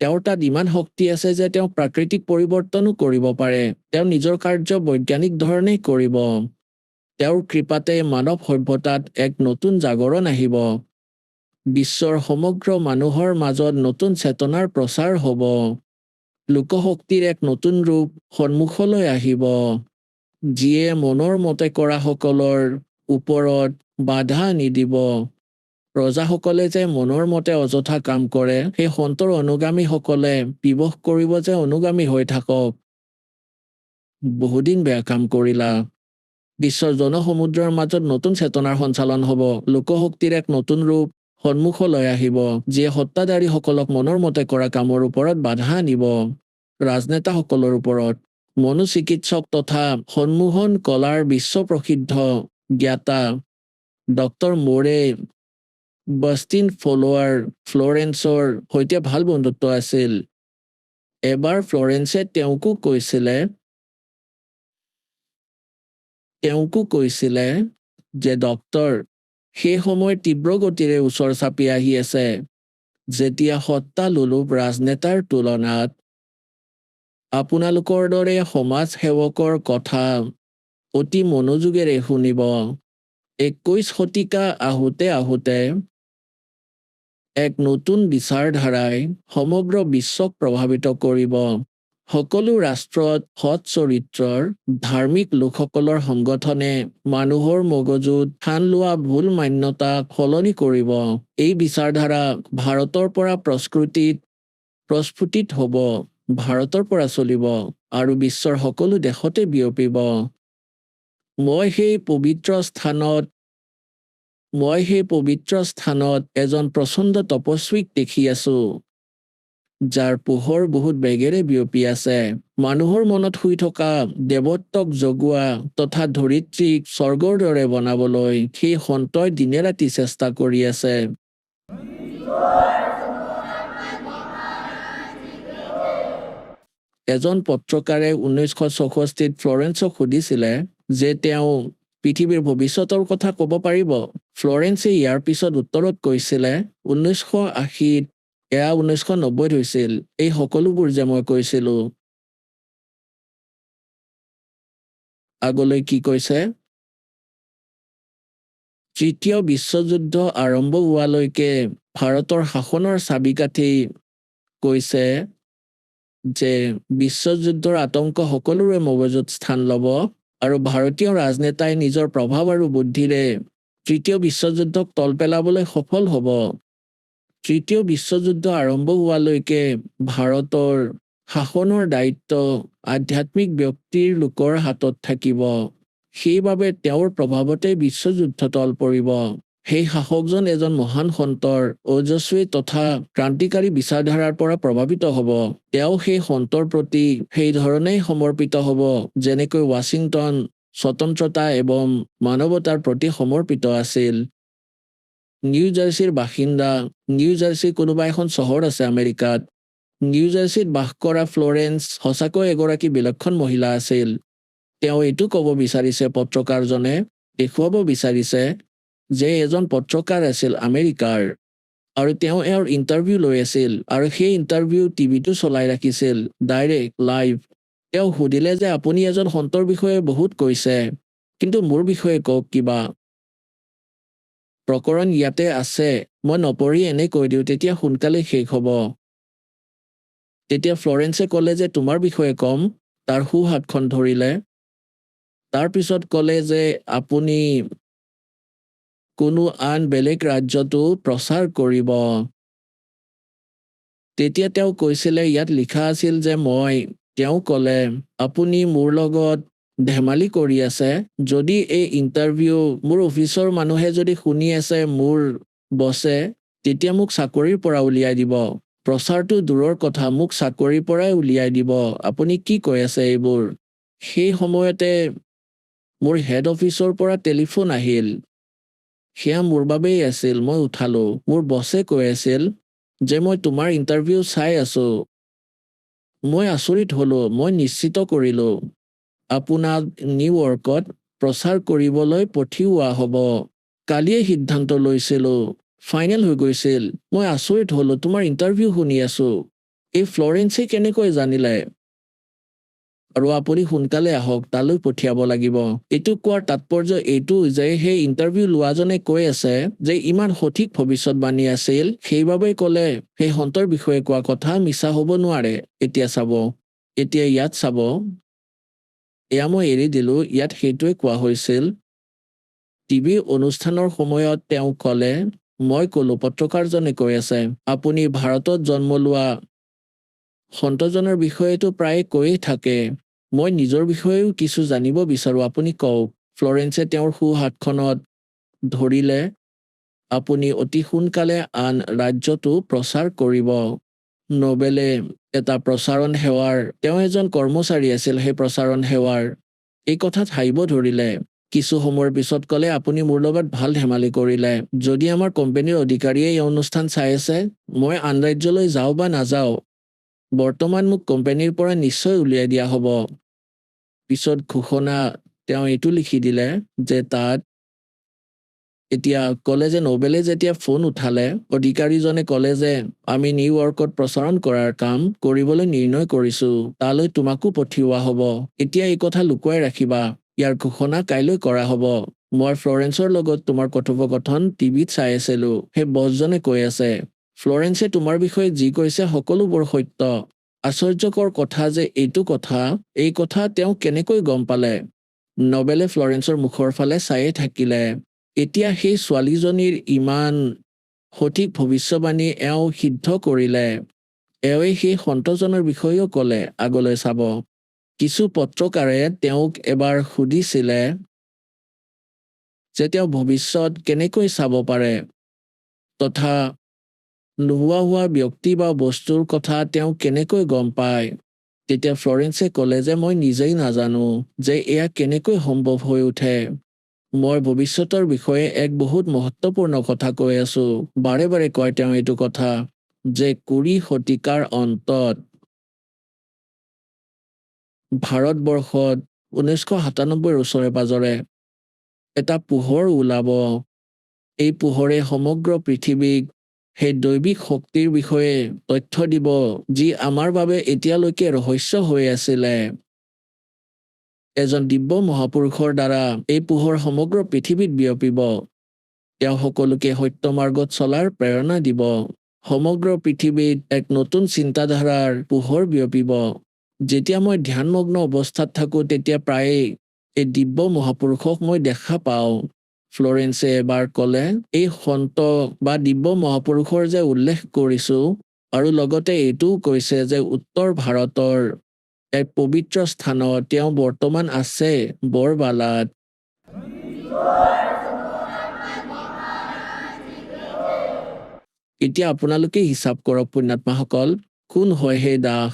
তেওঁৰ তাত ইমান শক্তি আছে যে তেওঁ প্ৰাকৃতিক পৰিৱৰ্তনো কৰিব পাৰে। তেওঁ নিজৰ কাৰ্য বৈজ্ঞানিক ধৰণেই কৰিব। তেওঁৰ কৃপাতে মানৱ সভ্যতাত এক নতুন জাগৰণ আহিব। বিশ্বৰ সমগ্ৰ মানুহৰ মাজত নতুন চেতনাৰ প্ৰচাৰ হ'ব। লোকশক্তিৰ এক নতুন ৰূপ সন্মুখলৈ আহিব, যিয়ে মনৰ মতে কৰা সকলৰ ওপৰত বাধা নিদিব। প্ৰজাসকলে যে মনৰ মতে অযথা কাম কৰে, সেই সন্তৰ অনুগামীসকলে বিবশ কৰিব যে অনুগামী হৈ থাকক। বহুদিন বেয়া কাম কৰিলা। বিশ্বৰ জনসমুদ্ৰৰ মাজত নতুন চেতনাৰ সঞ্চালন হ'ব। লোকশক্তিৰ এক নতুন ৰূপ সন্মুখলৈ আহিব, যিয়ে সত্তাধাৰীসকলক মনৰ মতে কৰা কামৰ ওপৰত বাধা আনিব। ৰাজনেতাসকলৰ ওপৰত মনোচিকিৎসক তথা সন্মোহন কলাৰ বিশ্ব প্ৰসিদ্ধ জ্ঞাতা ডক্টৰ মোৰে বাষ্টিন ফ্লৰেন্সৰ সৈতে ভাল বন্ধুত্ব আছিল। এবাৰ ফ্লৰেন্সে তেওঁকো কৈছিলে যে ডক্টৰ, সেই সময় তীব্ৰ গতিৰে ওচৰ চাপি আহি আছে, যেতিয়া সত্তা লোলুপ ৰাজনেতাৰ তুলনাত আপোনালোকৰ দৰে সমাজ সেৱকৰ কথা অতি মনোযোগেৰে শুনিব। 21 শতিকা আহোতে এক নতুন বিচাৰধাৰাই সমগ্ৰ বিশ্বক প্ৰভাৱিত কৰিব। সকলো ৰাষ্ট্ৰত সৎ চৰিত্ৰৰ ধাৰ্মিক লোকসকলৰ সংগঠনে মানুহৰ মগজুত ঠান লোৱা ভুল মান্যতা সলনি কৰিব। এই বিচাৰধাৰা ভাৰতৰ পৰা প্ৰস্ফুটিত হ'ব, ভাৰতৰ পৰা চলিব আৰু বিশ্বৰ সকলো দেশতে বিয়পিব। মই সেই পবিত্ৰ স্থানত এজন প্ৰচণ্ড তপস্বীক দেখি আছো, যাৰ পোহৰ বহুত বেগেৰে বিয়পি আছে। মানুহৰ মনত শুই থকা দেৱত্বক জগোৱা তথা ধৰিত্ৰীক স্বৰ্গৰ দৰে বনাবলৈ সেই সন্তই দিনে ৰাতি চেষ্টা কৰি আছে। এজন পত্ৰকাৰে 1964 ফ্লৰেন্সক সুধিছিলে যে তেওঁ পৃথিৱীৰ ভৱিষ্যতৰ কথা ক'ব পাৰিব। ফ্লৰেন্সে ইয়াৰ পিছত উত্তৰত কৈছিলে, 1980 এয়া 1990 হৈছিল। এই সকলোবোৰ যে মই কৈছিলো। আগলৈ কি কৈছে? তৃতীয় বিশ্বযুদ্ধ আৰম্ভ হোৱালৈকে ভাৰতৰ শাসনৰ চাবিকাঠি কৈছে যে বিশ্বযুদ্ধৰ আতংক সকলোৰে মগজুত স্থান ল'ব আৰু ভাৰতীয় ৰাজনেতাই নিজৰ প্ৰভাৱ আৰু বুদ্ধিৰে তৃতীয় বিশ্বযুদ্ধক তল পেলাবলৈ সফল হ'ব। তৃতীয় বিশ্বযুদ্ধ আৰম্ভ হোৱালৈকে ভাৰতৰ শাসনৰ দায়িত্ব আধ্যাত্মিক ব্যক্তিৰ লোকৰ হাতত থাকিব। সেইবাবে তেওঁৰ প্ৰভাৱতে বিশ্বযুদ্ধ তল পৰিব। সেই শাসকজন এজন মহান সন্তৰ ওজস্বী তথা ক্ৰান্তিকাৰী বিচাৰধাৰাৰ পৰা প্ৰভাৱিত হ'ব। তেওঁ সেই সন্তৰ প্ৰতি সেই ধৰণেই সমৰ্পিত হ'ব, যেনেকৈ ৱাশ্বিংটন স্বতন্ত্ৰতা এবং মানৱতাৰ প্ৰতি সমৰ্পিত আছিল। নিউ জাৰ্চিৰ বাসিন্দা, নিউ জাৰ্চি কোনোবা এখন চহৰ আছে আমেৰিকাত। নিউ জাৰ্চিত বাস কৰা ফ্লৰেন্স সঁচাকৈ এগৰাকী বিলক্ষণ মহিলা আছিল। তেওঁ এইটো ক'ব বিচাৰিছে, পত্ৰকাৰজনে দেখুৱাব বিচাৰিছে যে এজন পত্ৰকাৰ আছিল আমেৰিকাৰ আৰু তেওঁ এওঁৰ ইণ্টাৰভিউ লৈ আছিল আৰু সেই ইণ্টাৰভিউ টিভিটো চলাই ৰাখিছিল ডাইৰেক্ট লাইভ। তেওঁ সুধিলে যে আপুনি এজন সন্তৰ বিষয়ে বহুত কৈছে, কিন্তু মোৰ বিষয়ে কওক কিবা। প্ৰকৰণ ইয়াতে আছে, মই নপঢ়ি এনে কৈ দিওঁ, তেতিয়া সোনকালে শেষ হ'ব। তেতিয়া ফ্লৰেন্সে ক'লে যে তোমাৰ বিষয়ে ক'ম। তাৰ সোঁহাতখন ধৰিলে। তাৰপিছত ক'লে যে আপুনি কোনো আন বেলেগ ৰাজ্যতো প্ৰচাৰ কৰিব। তেতিয়া তেওঁ কৈছিলে, ইয়াত লিখা আছিল যে তেওঁ ক'লে আপুনি মোৰ লগত ধেমালি কৰি আছে। যদি এই ইণ্টাৰভিউ মোৰ অফিচৰ মানুহে যদি শুনি আছে, মোৰ বছে, তেতিয়া মোক চাকৰিৰ পৰা উলিয়াই দিব। প্ৰচাৰটো দূৰৰ কথা, মোক চাকৰিৰ পৰাই উলিয়াই দিব। আপুনি কি কৈ আছে এইবোৰ? সেই সময়তে মোৰ হেড অফিচৰ পৰা টেলিফোন আহিল। সেয়া মোৰ বাবেই আছিল। মই উঠালো। মোৰ বছে কৈ আছিল যে মই তোমাৰ ইণ্টাৰভিউ চাই আছো। মই আচৰিত হলো। মই নিশ্চিত কৰিলো আপোনাক নিউয়ৰ্কত প্ৰচাৰ কৰিবলৈ পঠিওৱা হ'ব। কালিয়ে সিদ্ধান্ত লৈছিলো। ফাইনেল হৈ গৈছিল। মই আচৰিত হলো। তোমাৰ ইণ্টাৰভিউ শুনি আছো। এই ফ্লৰেন্সে কেনেকৈ জানিলে? আৰু আপুনি সোনকালে আহক, তালৈ পঠিয়াব লাগিব। এইটো কোৱাৰ তাৎপৰ্য এইটো যে সেই ইণ্টাৰভিউ লোৱাজনে কৈ আছে যে ইমান সঠিক ভৱিষ্যতবাণী আছিল, সেইবাবেই ক'লে সেই সন্তৰ বিষয়ে কোৱা কথা মিছা হ'ব নোৱাৰে। এতিয়া চাব, এতিয়া ইয়াত চাব, এয়া মই এৰি দিলো। ইয়াত সেইটোৱে কোৱা হৈছিল। টিভি অনুষ্ঠানৰ সময়ত তেওঁ ক'লে, মই ক'লো, পত্ৰকাৰজনে কৈ আছে, আপুনি ভাৰতত জন্ম লোৱা সন্তজনৰ বিষয়েতো প্ৰায়ে কৈয়ে থাকে। মই নিজৰ বিষয়েও কিছু জানিব বিচাৰো, আপুনি কওক। ফ্লৰেন্সে তেওঁৰ সোঁহাতখনত ধৰিলে। আপুনি অতি সোনকালে আন ৰাজ্যতো প্ৰচাৰ কৰিব। নোবেলে এটা প্ৰচাৰণ সেৱাৰ, তেওঁ এজন কৰ্মচাৰী আছিল সেই প্ৰচাৰণ সেৱাৰ। এই কথাত হাঁহিব ধৰিলে। কিছু সময়ৰ পিছত ক'লে, আপুনি মোৰ লগত ভাল ধেমালি কৰিলে। যদি আমাৰ কোম্পানীৰ অধিকাৰীয়ে এই অনুষ্ঠান চাই আছে, মই আন ৰাজ্যলৈ যাওঁ বা নাযাওঁ, বৰ্তমান মোক কোম্পানীৰ পৰা নিশ্চয় উলিয়াই দিয়া হ'ব। পিছত ঘোষণা তেওঁ এইটো লিখি দিলে যে তাত এতিয়া ক'লে যে নোবেলে যেতিয়া ফোন উঠালে, অধিকাৰীজনে ক'লে যে আমি নিউয়ৰ্কত প্ৰচাৰণ কৰাৰ কাম কৰিবলৈ নিৰ্ণয় কৰিছো। তালৈ তোমাকো পঠিওৱা হ'ব। এতিয়া এই কথা লুকুৱাই ৰাখিবা। ইয়াৰ ঘোষণা কাইলৈ কৰা হ'ব। মই ফ্লৰেন্সৰ লগত তোমাৰ কথোপকথন টিভিত চাই আছিলো। সেই বছজনে কৈ আছে, ফ্লৰেন্সে তোমাৰ বিষয়ে যি কৈছে সকলোবোৰ সত্য। আশ্চৰ্যকৰ কথা যে এই কথা তেওঁ কেনেকৈ গম পালে? নোবেলে ফ্লৰেন্সৰ মুখৰ ফালে চায়ে থাকিলে। এতিয়া সেই ছোৱালীজনীৰ ইমান সঠিক ভৱিষ্যবাণী এওঁ সিদ্ধ কৰিলে। এওঁৱে সেই সন্তজনৰ বিষয়েও ক'লে। আগলৈ চাব। কিছু পত্ৰকাৰে তেওঁক এবাৰ সুধিছিলে যে তেওঁ ভৱিষ্যত কেনেকৈ চাব পাৰে, তথা নোহোৱা হোৱা ব্যক্তি বা বস্তুৰ কথা তেওঁ কেনেকৈ গম পায়। তেতিয়া ফ্লৰেন্সে ক'লে যে মই নিজেই নাজানো যে এয়া কেনেকৈ সম্ভৱ হৈ উঠে। মই ভৱিষ্যতৰ বিষয়ে এক বহুত মহত্বপূৰ্ণ কথা কৈ আছো। বাৰে বাৰে কয় তেওঁ এইটো কথা যে 20 শতিকাৰ অন্তত ভাৰতবৰ্ষত 1997 ওচৰে পাজৰে এটা পোহৰ ওলাব। এই পোহৰে সমগ্ৰ পৃথিৱীক সেই দৈবিক শক্তিৰ বিষয়ে তথ্য দিব, যি আমাৰ বাবে এতিয়ালৈকে ৰহস্য হৈ আছিলে। এজন দিব্য মহাপুৰুষৰ দ্বাৰা এই পোহৰ সমগ্ৰ পৃথিৱীত বিয়পিব। তেওঁ সকলোকে সত্য মাৰ্গত চলাৰ প্ৰেৰণা দিব। সমগ্ৰ পৃথিৱীত এক নতুন চিন্তাধাৰাৰ পোহৰ বিয়পিব। যেতিয়া মই ধ্যানমগ্ন অৱস্থাত থাকো, তেতিয়া প্ৰায়ে এই দিব্য মহাপুৰুষক মই দেখা পাওঁ। ফ্লৰেন্সে এবাৰ ক'লে, এই সন্ত বা দিব্য মহাপুৰুষৰ যে উল্লেখ কৰিছো, আৰু লগতে এইটোও কৈছে যে উত্তৰ ভাৰতৰ এক পবিত্ৰ স্থানত তেওঁ বৰ্তমান আছে, বৰবালাত। এতিয়া আপোনালোকে হিচাপ কৰক পুণ্যাত্মাসকল, কোন হয় সেই দাস?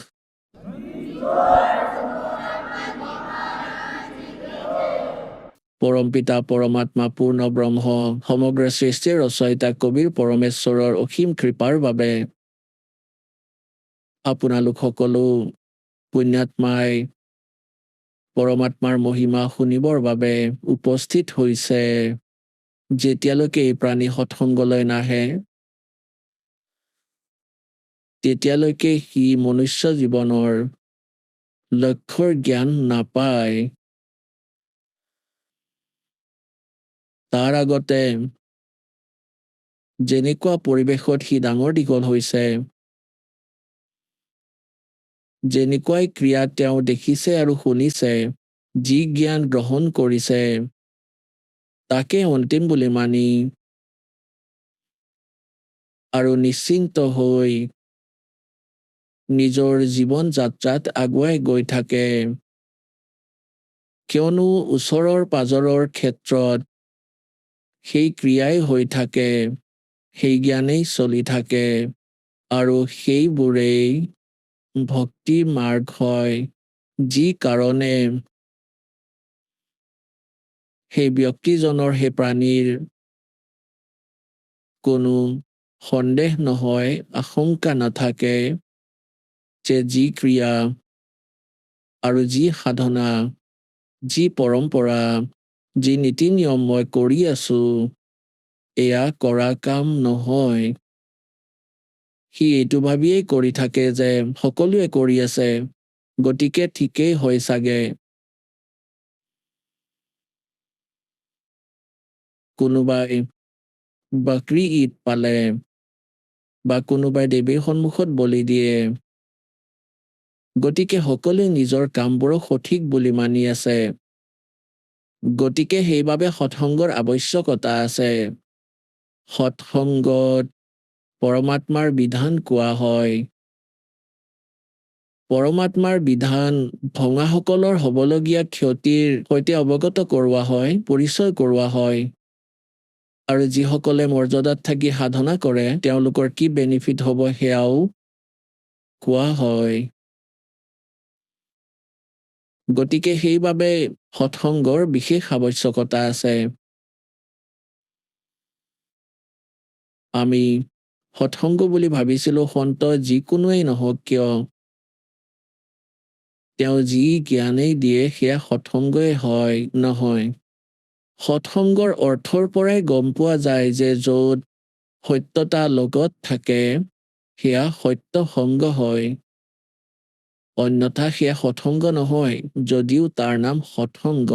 পৰমপিতা পৰমাত্মা পূৰ্ণ ব্ৰহ্ম সমগ্ৰ সৃষ্টিৰ ৰচয়িতা কবিৰ পৰমেশ্বৰৰ অসীম কৃপাৰ বাবে আপোনালোক সকলো পুণ্যাত্মাই পৰমাত্মাৰ মহিমা শুনিবৰ বাবে উপস্থিত হৈছে। যেতিয়ালৈকে এই প্ৰাণী সৎসংগলৈ নাহে, তেতিয়ালৈকে সি মনুষ্য জীৱনৰ লক্ষ্যৰ জ্ঞান নাপায়। তাৰ আগতে যেনেকুৱা পৰিৱেশত সি ডাঙৰ দীঘল হৈছে, যেনেকুৱাই ক্ৰিয়া তেওঁ দেখিছে আৰু শুনিছে, যি জ্ঞান গ্ৰহণ কৰিছে, তাকে অন্তিম বুলি মানি আৰু নিশ্চিন্ত হৈ নিজৰ জীৱন যাত্ৰাত আগুৱাই গৈ থাকে। কিয়নো ওচৰৰ পাজৰৰ ক্ষেত্ৰত সেই ক্ৰিয়াই হৈ থাকে, সেই জ্ঞানেই চলি থাকে আৰু সেইবোৰেই ভক্তি মাৰ্গ হয়, যি কাৰণে সেই ব্যক্তিজনৰ, সেই প্ৰাণীৰ কোনো সন্দেহ নহয়, আশংকা নাথাকে যে যি ক্ৰিয়া আৰু যি সাধনা, যি পৰম্পৰা, যি নীতি নিয়ম মই কৰি আছো, এয়া কৰা কাম নহয়। সি এইটো ভাবিয়েই কৰি থাকে যে সকলোৱে কৰি আছে, গতিকে ঠিকেই হয় চাগে। কোনোবাই বকৰি ঈদ পালে বা কোনোবাই দেৱীৰ সন্মুখত বলি দিয়ে, গতিকে সকলোৱে নিজৰ কামবোৰক সঠিক বুলি মানি আছে। গতিকে সেইবাবে সৎসংগৰ আৱশ্যকতা আছে। সৎসংগত পৰমাত্মাৰ বিধান কোৱা হয়। পৰমাত্মাৰ বিধান ভঙাসকলৰ হ'বলগীয়া ক্ষতিৰ সৈতে অৱগত কৰোৱা হয়, পৰিচয় কৰোৱা হয়। আৰু যিসকলে মৰ্যাদাত থাকি সাধনা কৰে, তেওঁলোকৰ কি বেনিফিট হ'ব সেয়াও কোৱা হয়। গতিকে সেইবাবে সৎসংগৰ বিশেষ আৱশ্যকতা আছে। আমি সৎসংগ বুলি ভাবিছিলো সন্ত যিকোনোৱেই নহওক কিয়, তেওঁ যি জ্ঞানেই দিয়ে সেয়া সৎসংগই হয়, নহয়। সৎসংগৰ অৰ্থৰ পৰাই গম পোৱা যায় যে য'ত সত্যতা লগত থাকে, সেয়া সত্য সংগ হয়। অন্যথা সেয়া সৎসংগ নহয়, যদিও তাৰ নাম সৎসংগ।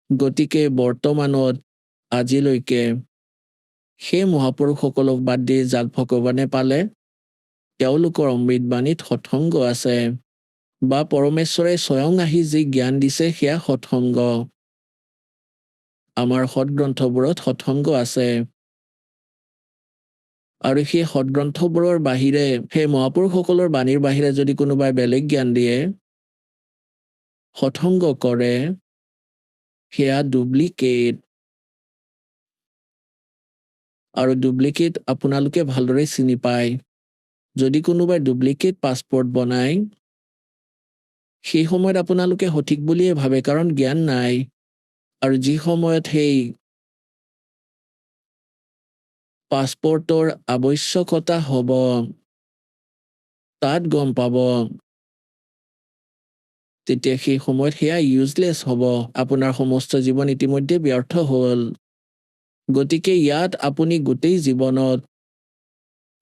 গতিকে বৰ্তমানত আজিলৈকে সেই মহাপুৰুষসকলক বাদ দি যাক ভগৱানে পালে, তেওঁলোকৰ অমৃতবাণীত সৎসংগ আছে, বা পৰমেশ্বৰে স্বয়ং আহি যি জ্ঞান দিছে সেয়া সৎসংগ। আমাৰ সৎগ্ৰন্থবোৰত সৎসংগ আছে। আৰু সেই সৎগ্ৰন্থবোৰৰ বাহিৰে, সেই মহাপুৰুষসকলৰ বাণীৰ বাহিৰে যদি কোনোবাই বেলেগ জ্ঞান দিয়ে, সৎসংগ কৰে, সেয়া ডুপ্লিকেট। আৰু ডুপ্লিকেট আপোনালোকে ভালদৰে চিনি পায়। যদি কোনোবাই ডুপ্লিকেট পাছপৰ্ট বনায়, সেই সময়ত আপোনালোকে সঠিক বুলিয়ে ভাবে, কাৰণ জ্ঞান নাই। আৰু যি সময়ত সেই পাছপৰ্টৰ আৱশ্যকতা হ'ব, তাত গম পাব, তেতিয়া সেই সময়ত সেয়া ইউজলেছ হ'ব। আপোনাৰ সমস্ত জীৱন ইতিমধ্যে ব্যৰ্থ হ'ল। গতিকে ইয়াত আপুনি গোটেই জীৱনত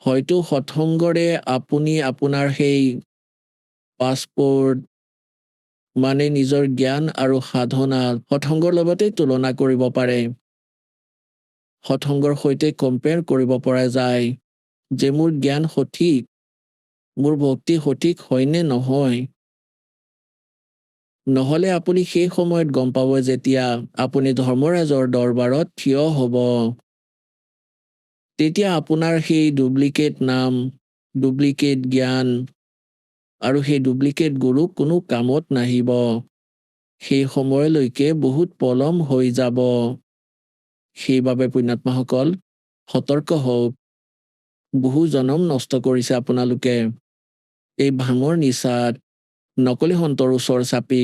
হয়তো সৎসংগৰে আপুনি আপোনাৰ সেই পাছপৰ্ট, মানে নিজৰ জ্ঞান আৰু সাধনা সৎসংগৰ লগতেই তুলনা কৰিব পাৰে। সৎসংগৰ সৈতে কম্পেয়াৰ কৰিব পৰা যায় যে মোৰ জ্ঞান সঠিক, মোৰ ভক্তি সঠিক হয়নে নহয়। নহলে আপুনি সেই সময়ত গম পাব যেতিয়া আপুনি ধৰ্মৰাজৰ দৰবাৰত থিয় হ'ব, তেতিয়া আপোনাৰ সেই ডুপ্লিকেট নাম, ডুপ্লিকেট জ্ঞান আৰু সেই ডুপ্লিকেট গুৰু কোনো কামত নাহিব। সেই সময়লৈকে বহুত পলম হৈ যাব। সেইবাবে পুণ্যাত্মাসকল সতৰ্ক হওক। বহু জনম নষ্ট কৰিছে আপোনালোকে এই ভাঙৰ নিচাত, নকলি সন্তৰ ওচৰ চাপি।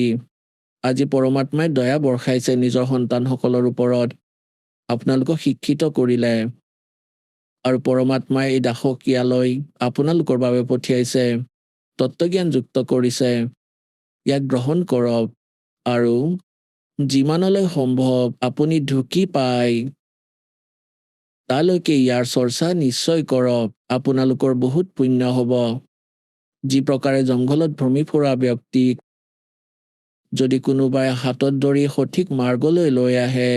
আজি পৰমাত্মাই দয়া বৰ্ষাইছে নিজৰ সন্তানসকলৰ ওপৰত, আপোনালোকক শিক্ষিত কৰিলে। আৰু পৰমাত্মাই এই দাসক ইয়ালৈ আপোনালোকৰ বাবে পঠিয়াইছে, তত্ত্বজ্ঞান যুক্ত কৰিছে। ইয়াক গ্ৰহণ কৰক আৰু যিমানলৈ সম্ভৱ আপুনি ঢুকি পায় তালৈকে ইয়াৰ চৰ্চা নিশ্চয় কৰক। আপোনালোকৰ বহুত পুণ্য হ'ব। যি প্ৰকাৰে জংঘলত ভ্ৰমি ফুৰা ব্যক্তিক যদি কোনোবাই হাতত ধৰি সঠিক মাৰ্গলৈ লৈ আহে,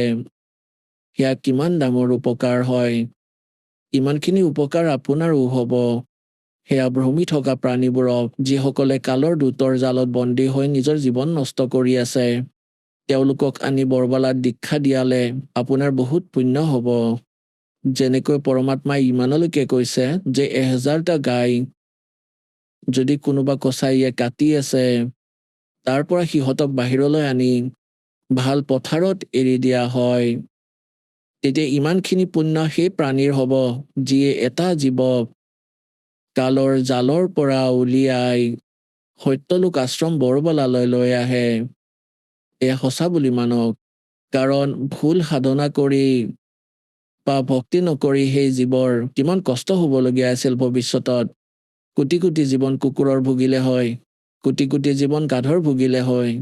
সেয়া কিমান ডাঙৰ উপকাৰ হয়। ইমানখিনি উপকাৰ আপোনাৰো হ'ব। সেয়া ভ্ৰমি থকা প্ৰাণীবোৰক, যিসকলে কালৰ দূতৰ জালত বন্দী হৈ নিজৰ জীৱন নষ্ট কৰি আছে, তেওঁলোকক আনি বৰবালাত দীক্ষা দিয়ালে আপোনাৰ বহুত পুণ্য হ'ব। যেনেকৈ পৰমাত্মাই ইমানলৈকে কৈছে যে 1000টা গাই যদি কোনোবা কছাৰীয়ে কাটি আছে, তাৰ পৰা সিহঁতক বাহিৰলৈ আনি ভাল পথাৰত এৰি দিয়া হয়, তেতিয়া ইমানখিনি পুণ্য সেই প্ৰাণীৰ হ'ব, যিয়ে এটা জীৱক কালৰ জালৰ পৰা উলিয়াই সত্যলোক আশ্ৰম বৰবলালৈ লৈ আহে। এয়া সঁচা বুলি মানক, কাৰণ ভুল সাধনা কৰি বা ভক্তি নকৰি সেই জীৱৰ কিমান কষ্ট হ'বলগীয়া আছিল ভৱিষ্যতত। কোটি কোটি জীৱন কুকুৰৰ ভুগিলে হয়, কোটি কোটি জীৱন গাধৰ ভুগিলে হয়,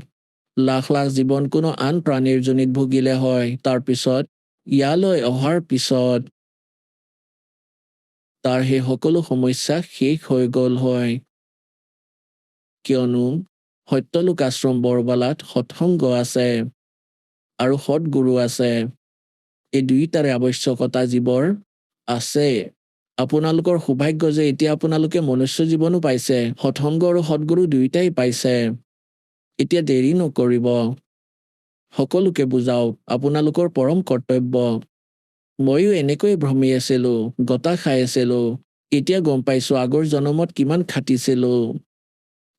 লাখ লাখ জীৱন কোনো আন প্ৰাণীৰ যোনিত ভুগিলে হয়। তাৰপিছত ইয়ালৈ অহাৰ পিছত তাৰ সেই সকলো সমস্যা শেষ হৈ গ'ল হয়, কিয়নো সত্যলোক আশ্ৰম বৰবালাত সৎসংগ আছে আৰু সৎগুৰু আছে। এই দুয়োটাৰে আৱশ্যকতা জীৱৰ আছে। আপোনালোকৰ সৌভাগ্য যে এতিয়া আপোনালোকে মনুষ্য জীৱনো পাইছে, সৎসংগ আৰু সৎগুৰু দুয়োটাই পাইছে। এতিয়া দেৰি নকৰিব, সকলোকে বুজাওক, আপোনালোকৰ পৰম কৰ্তব্য। ময়ো এনেকৈয়ে ভ্ৰমি আছিলো, গতা খাই আছিলো, এতিয়া গম পাইছো আগৰ জনমত কিমান খাটিছিলো,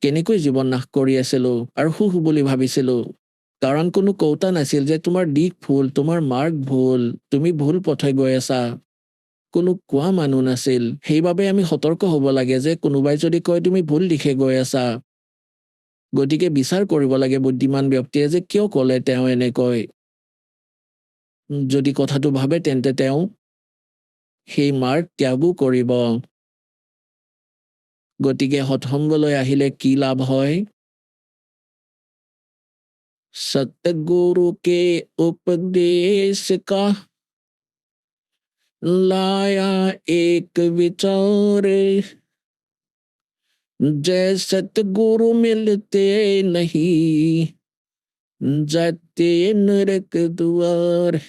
কেনেকৈ জীৱন নাশ কৰি আছিলো আৰু সুখ বুলি ভাবিছিলো। কাৰণ কোনো কৌতা নাছিল যে তোমাৰ দিশ ভুল, তোমাৰ মাৰ্গ ভুল, তুমি ভুল পথে গৈ আছা। কোনো কোৱা মানুহ নাছিল। সেইবাবে আমি সতৰ্ক হ'ব লাগে যে কোনোবাই যদি কয় তুমি ভুল দিশে গৈ আছা, গতিকে বিচাৰ কৰিব লাগে বুদ্ধিমান ব্যক্তিয়ে যে কিয় ক'লে তেওঁ এনেকৈ। যদি কথাটো ভাবে তেন্তে তেওঁ সেই মাৰ্গ ত্যাগো কৰিব। গতিকে সৎসংগলৈ আহিলে কি লাভ হয়? सतगुरु के उपदेश का लाया एक विचार, जय सतगुरु मिलते नहीं जाते नरक द्वार।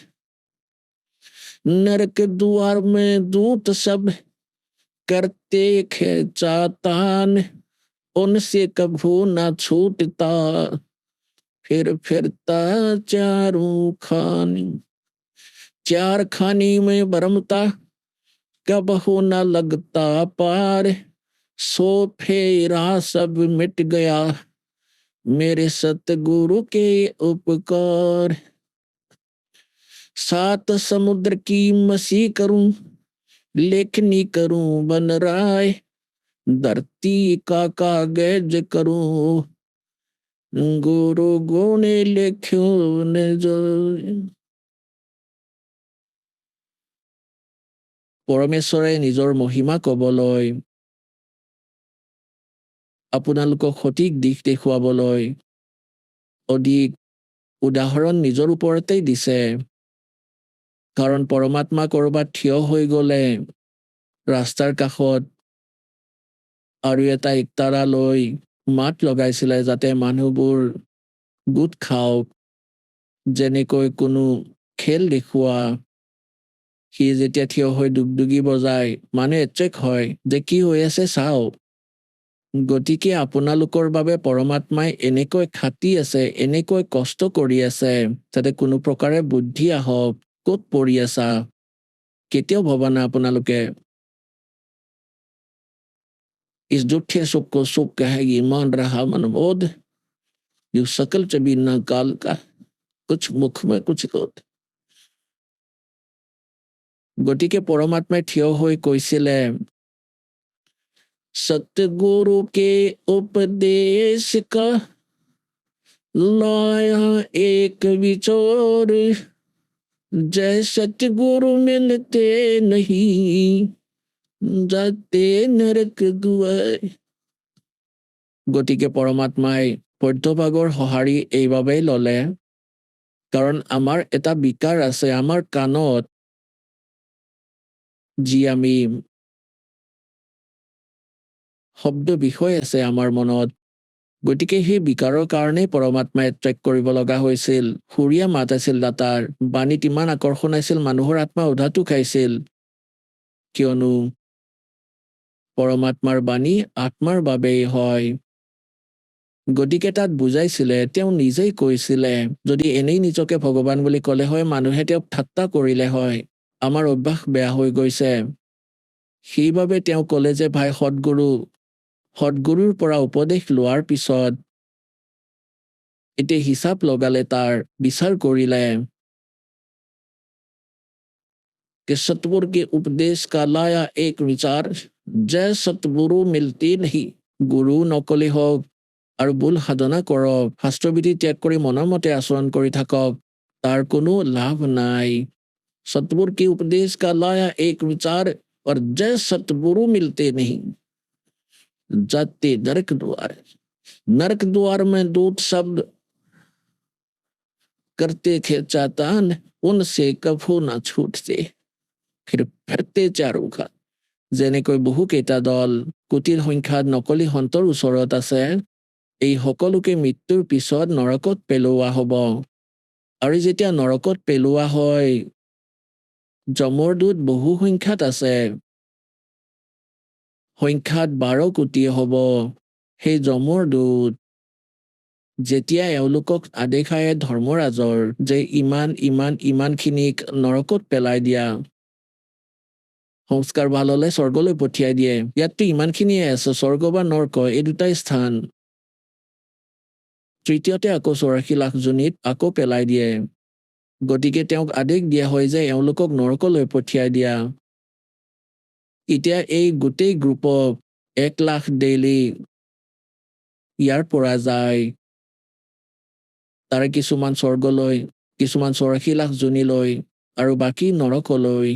नरक द्वार में दूत सब करते खेचातान, उनसे कभू ना छूटता फिर फिरता चारों खानी। चार खानी में भरमता कबहू न लगता पार, सो फेरा सब मिट गया मेरे सतगुरु के उपकार। 7 समुद्र की मसी करूं, लेखनी करूं बन राय, धरती का कागज करूं गुरु गुणे लेख्यो ने जो। পৰমেশ্বৰে নিজৰ মহিমা কবলৈ, আপোনালোকক সঠিক দিশ দেখুৱাবলৈ অধিক উদাহৰণ নিজৰ ওপৰতেই দিছে। কাৰণ পৰমাত্মা কৰবাত থিয় হৈ গলে ৰাস্তাৰ কাষত আৰু এটা ইকতাৰা লৈ মাত লগাইছিলে যাতে মানুহবোৰ গোট খাওক। যেনেকৈ কোনো খেল দেখুওৱা, সি যেতিয়া থিয় হৈ দুগদুগি বজায় মানুহ এট্ৰেক্ট হয় যে কি হৈ আছে চাওক। গতিকে আপোনালোকৰ বাবে পৰমাত্মাই এনেকৈ খাটি আছে, এনেকৈ কষ্ট কৰি আছে যাতে কোনো প্ৰকাৰে বুদ্ধি আহক। ক'ত পৰি আছা কেতিয়াও ভবা না আপোনালোকে। इस झूठे सुख को सुख कहेगी मान रहा मनबोध, जो सकल चबीना काल का कुछ मुख में कुछ क्रोध। গতিকে পৰমাত্মাই থিয় হৈ কৈছিলে सतगुरु के उपदेश का लाया एक विचार, जय सतगुरु मिलते नहीं जाते नरक दुआर। গতিকে পৰমাত্মাই পদ্যভাগৰ সঁহাৰি এইবাবেই ললে কাৰণ আমাৰ এটা বিকাৰ আছে আমাৰ কাণত, যি আমি শব্দ বিষয় আছে আমাৰ মনত। গতিকে সেই বিকাৰৰ কাৰণেই পৰমাত্মাই ট্ৰেক কৰিব লগা হৈছিল। সুৰীয়া মাত আছিল দাতাৰ, বাণীত ইমান আকৰ্ষণ আছিল মানুহৰ আত্মা উধাটো খাইছিল। কিয়নো পৰমাত্মাৰ বাণী আত্মাৰ বাবেই হয়। গতিকে তাত বুজাইছিলে, তেওঁ নিজেই কৈছিলে, যদি এনেই নিজকে ভগৱান বুলি ক'লে হয়, মানুহে তেওঁক ঠাট্টা কৰিলে হয়। আমাৰ অভ্যাস বেয়া হৈ গৈছে। সেইবাবে তেওঁ ক'লে যে ভাই সৎগুৰুৰ পৰা উপদেশ লোৱাৰ পিছত এতিয়া হিচাপ লগালে, তাৰ বিচাৰ কৰিলে। कि सतगुरु के उपदेश का लाया एक विचार, जय सतगुरु मिलती नहीं। গুৰু নকলে হওক আৰু ভুল সাধনা কৰক, শাস্ত্ৰবিধি ত্যাগ কৰি মনৰ মতে আচৰণ কৰি থাকক, তাৰ কোনো লাভ নাই। सतगुरु के उपदेश का लाया एक विचार और जय सतगुरु मिलते नहीं, जाते नरक द्वार में दूत शब्द करते खेचातान, उनसे कभू न छूटते। ফিৰতে চাৰুখা। যেনেকৈ বহুকেইটা দল কোটিৰ সংখ্যাত নকলি সন্তৰ ওচৰত আছে, এই সকলোকে মৃত্যুৰ পিছত নৰকত পেলোৱা হ'ব। আৰু যেতিয়া নৰকত পেলোৱা হয়, যমৰ দূত বহু সংখ্যাত আছে, সংখ্যাত 12 কোটি হ'ব। সেই যমৰ দূত যেতিয়া এওঁলোকক আদেশায়ে ধৰ্মৰাজৰ যে ইমানখিনিক নৰকত পেলাই দিয়া, সংস্কাৰ ভাল হলে স্বৰ্গলৈ পঠিয়াই দিয়ে। ইয়াততো ইমানখিনিয়ে আছে, স্বৰ্গ বা নৰক এই দুটাই স্থান। তৃতীয়তে আকৌ 84 লাখ যোনিত আকৌ পেলাই দিয়ে। গতিকে তেওঁক আদেশ দিয়া হয় যে এওঁলোকক নৰকলৈ পঠিয়াই দিয়া। এতিয়া এই গোটেই গ্ৰুপক 1 লাখ ডেইলি ইয়াৰ পৰা যায়, তাৰে কিছুমান স্বৰ্গলৈ, কিছুমান 84 লাখ যোনিলৈ, আৰু বাকী নৰকলৈ,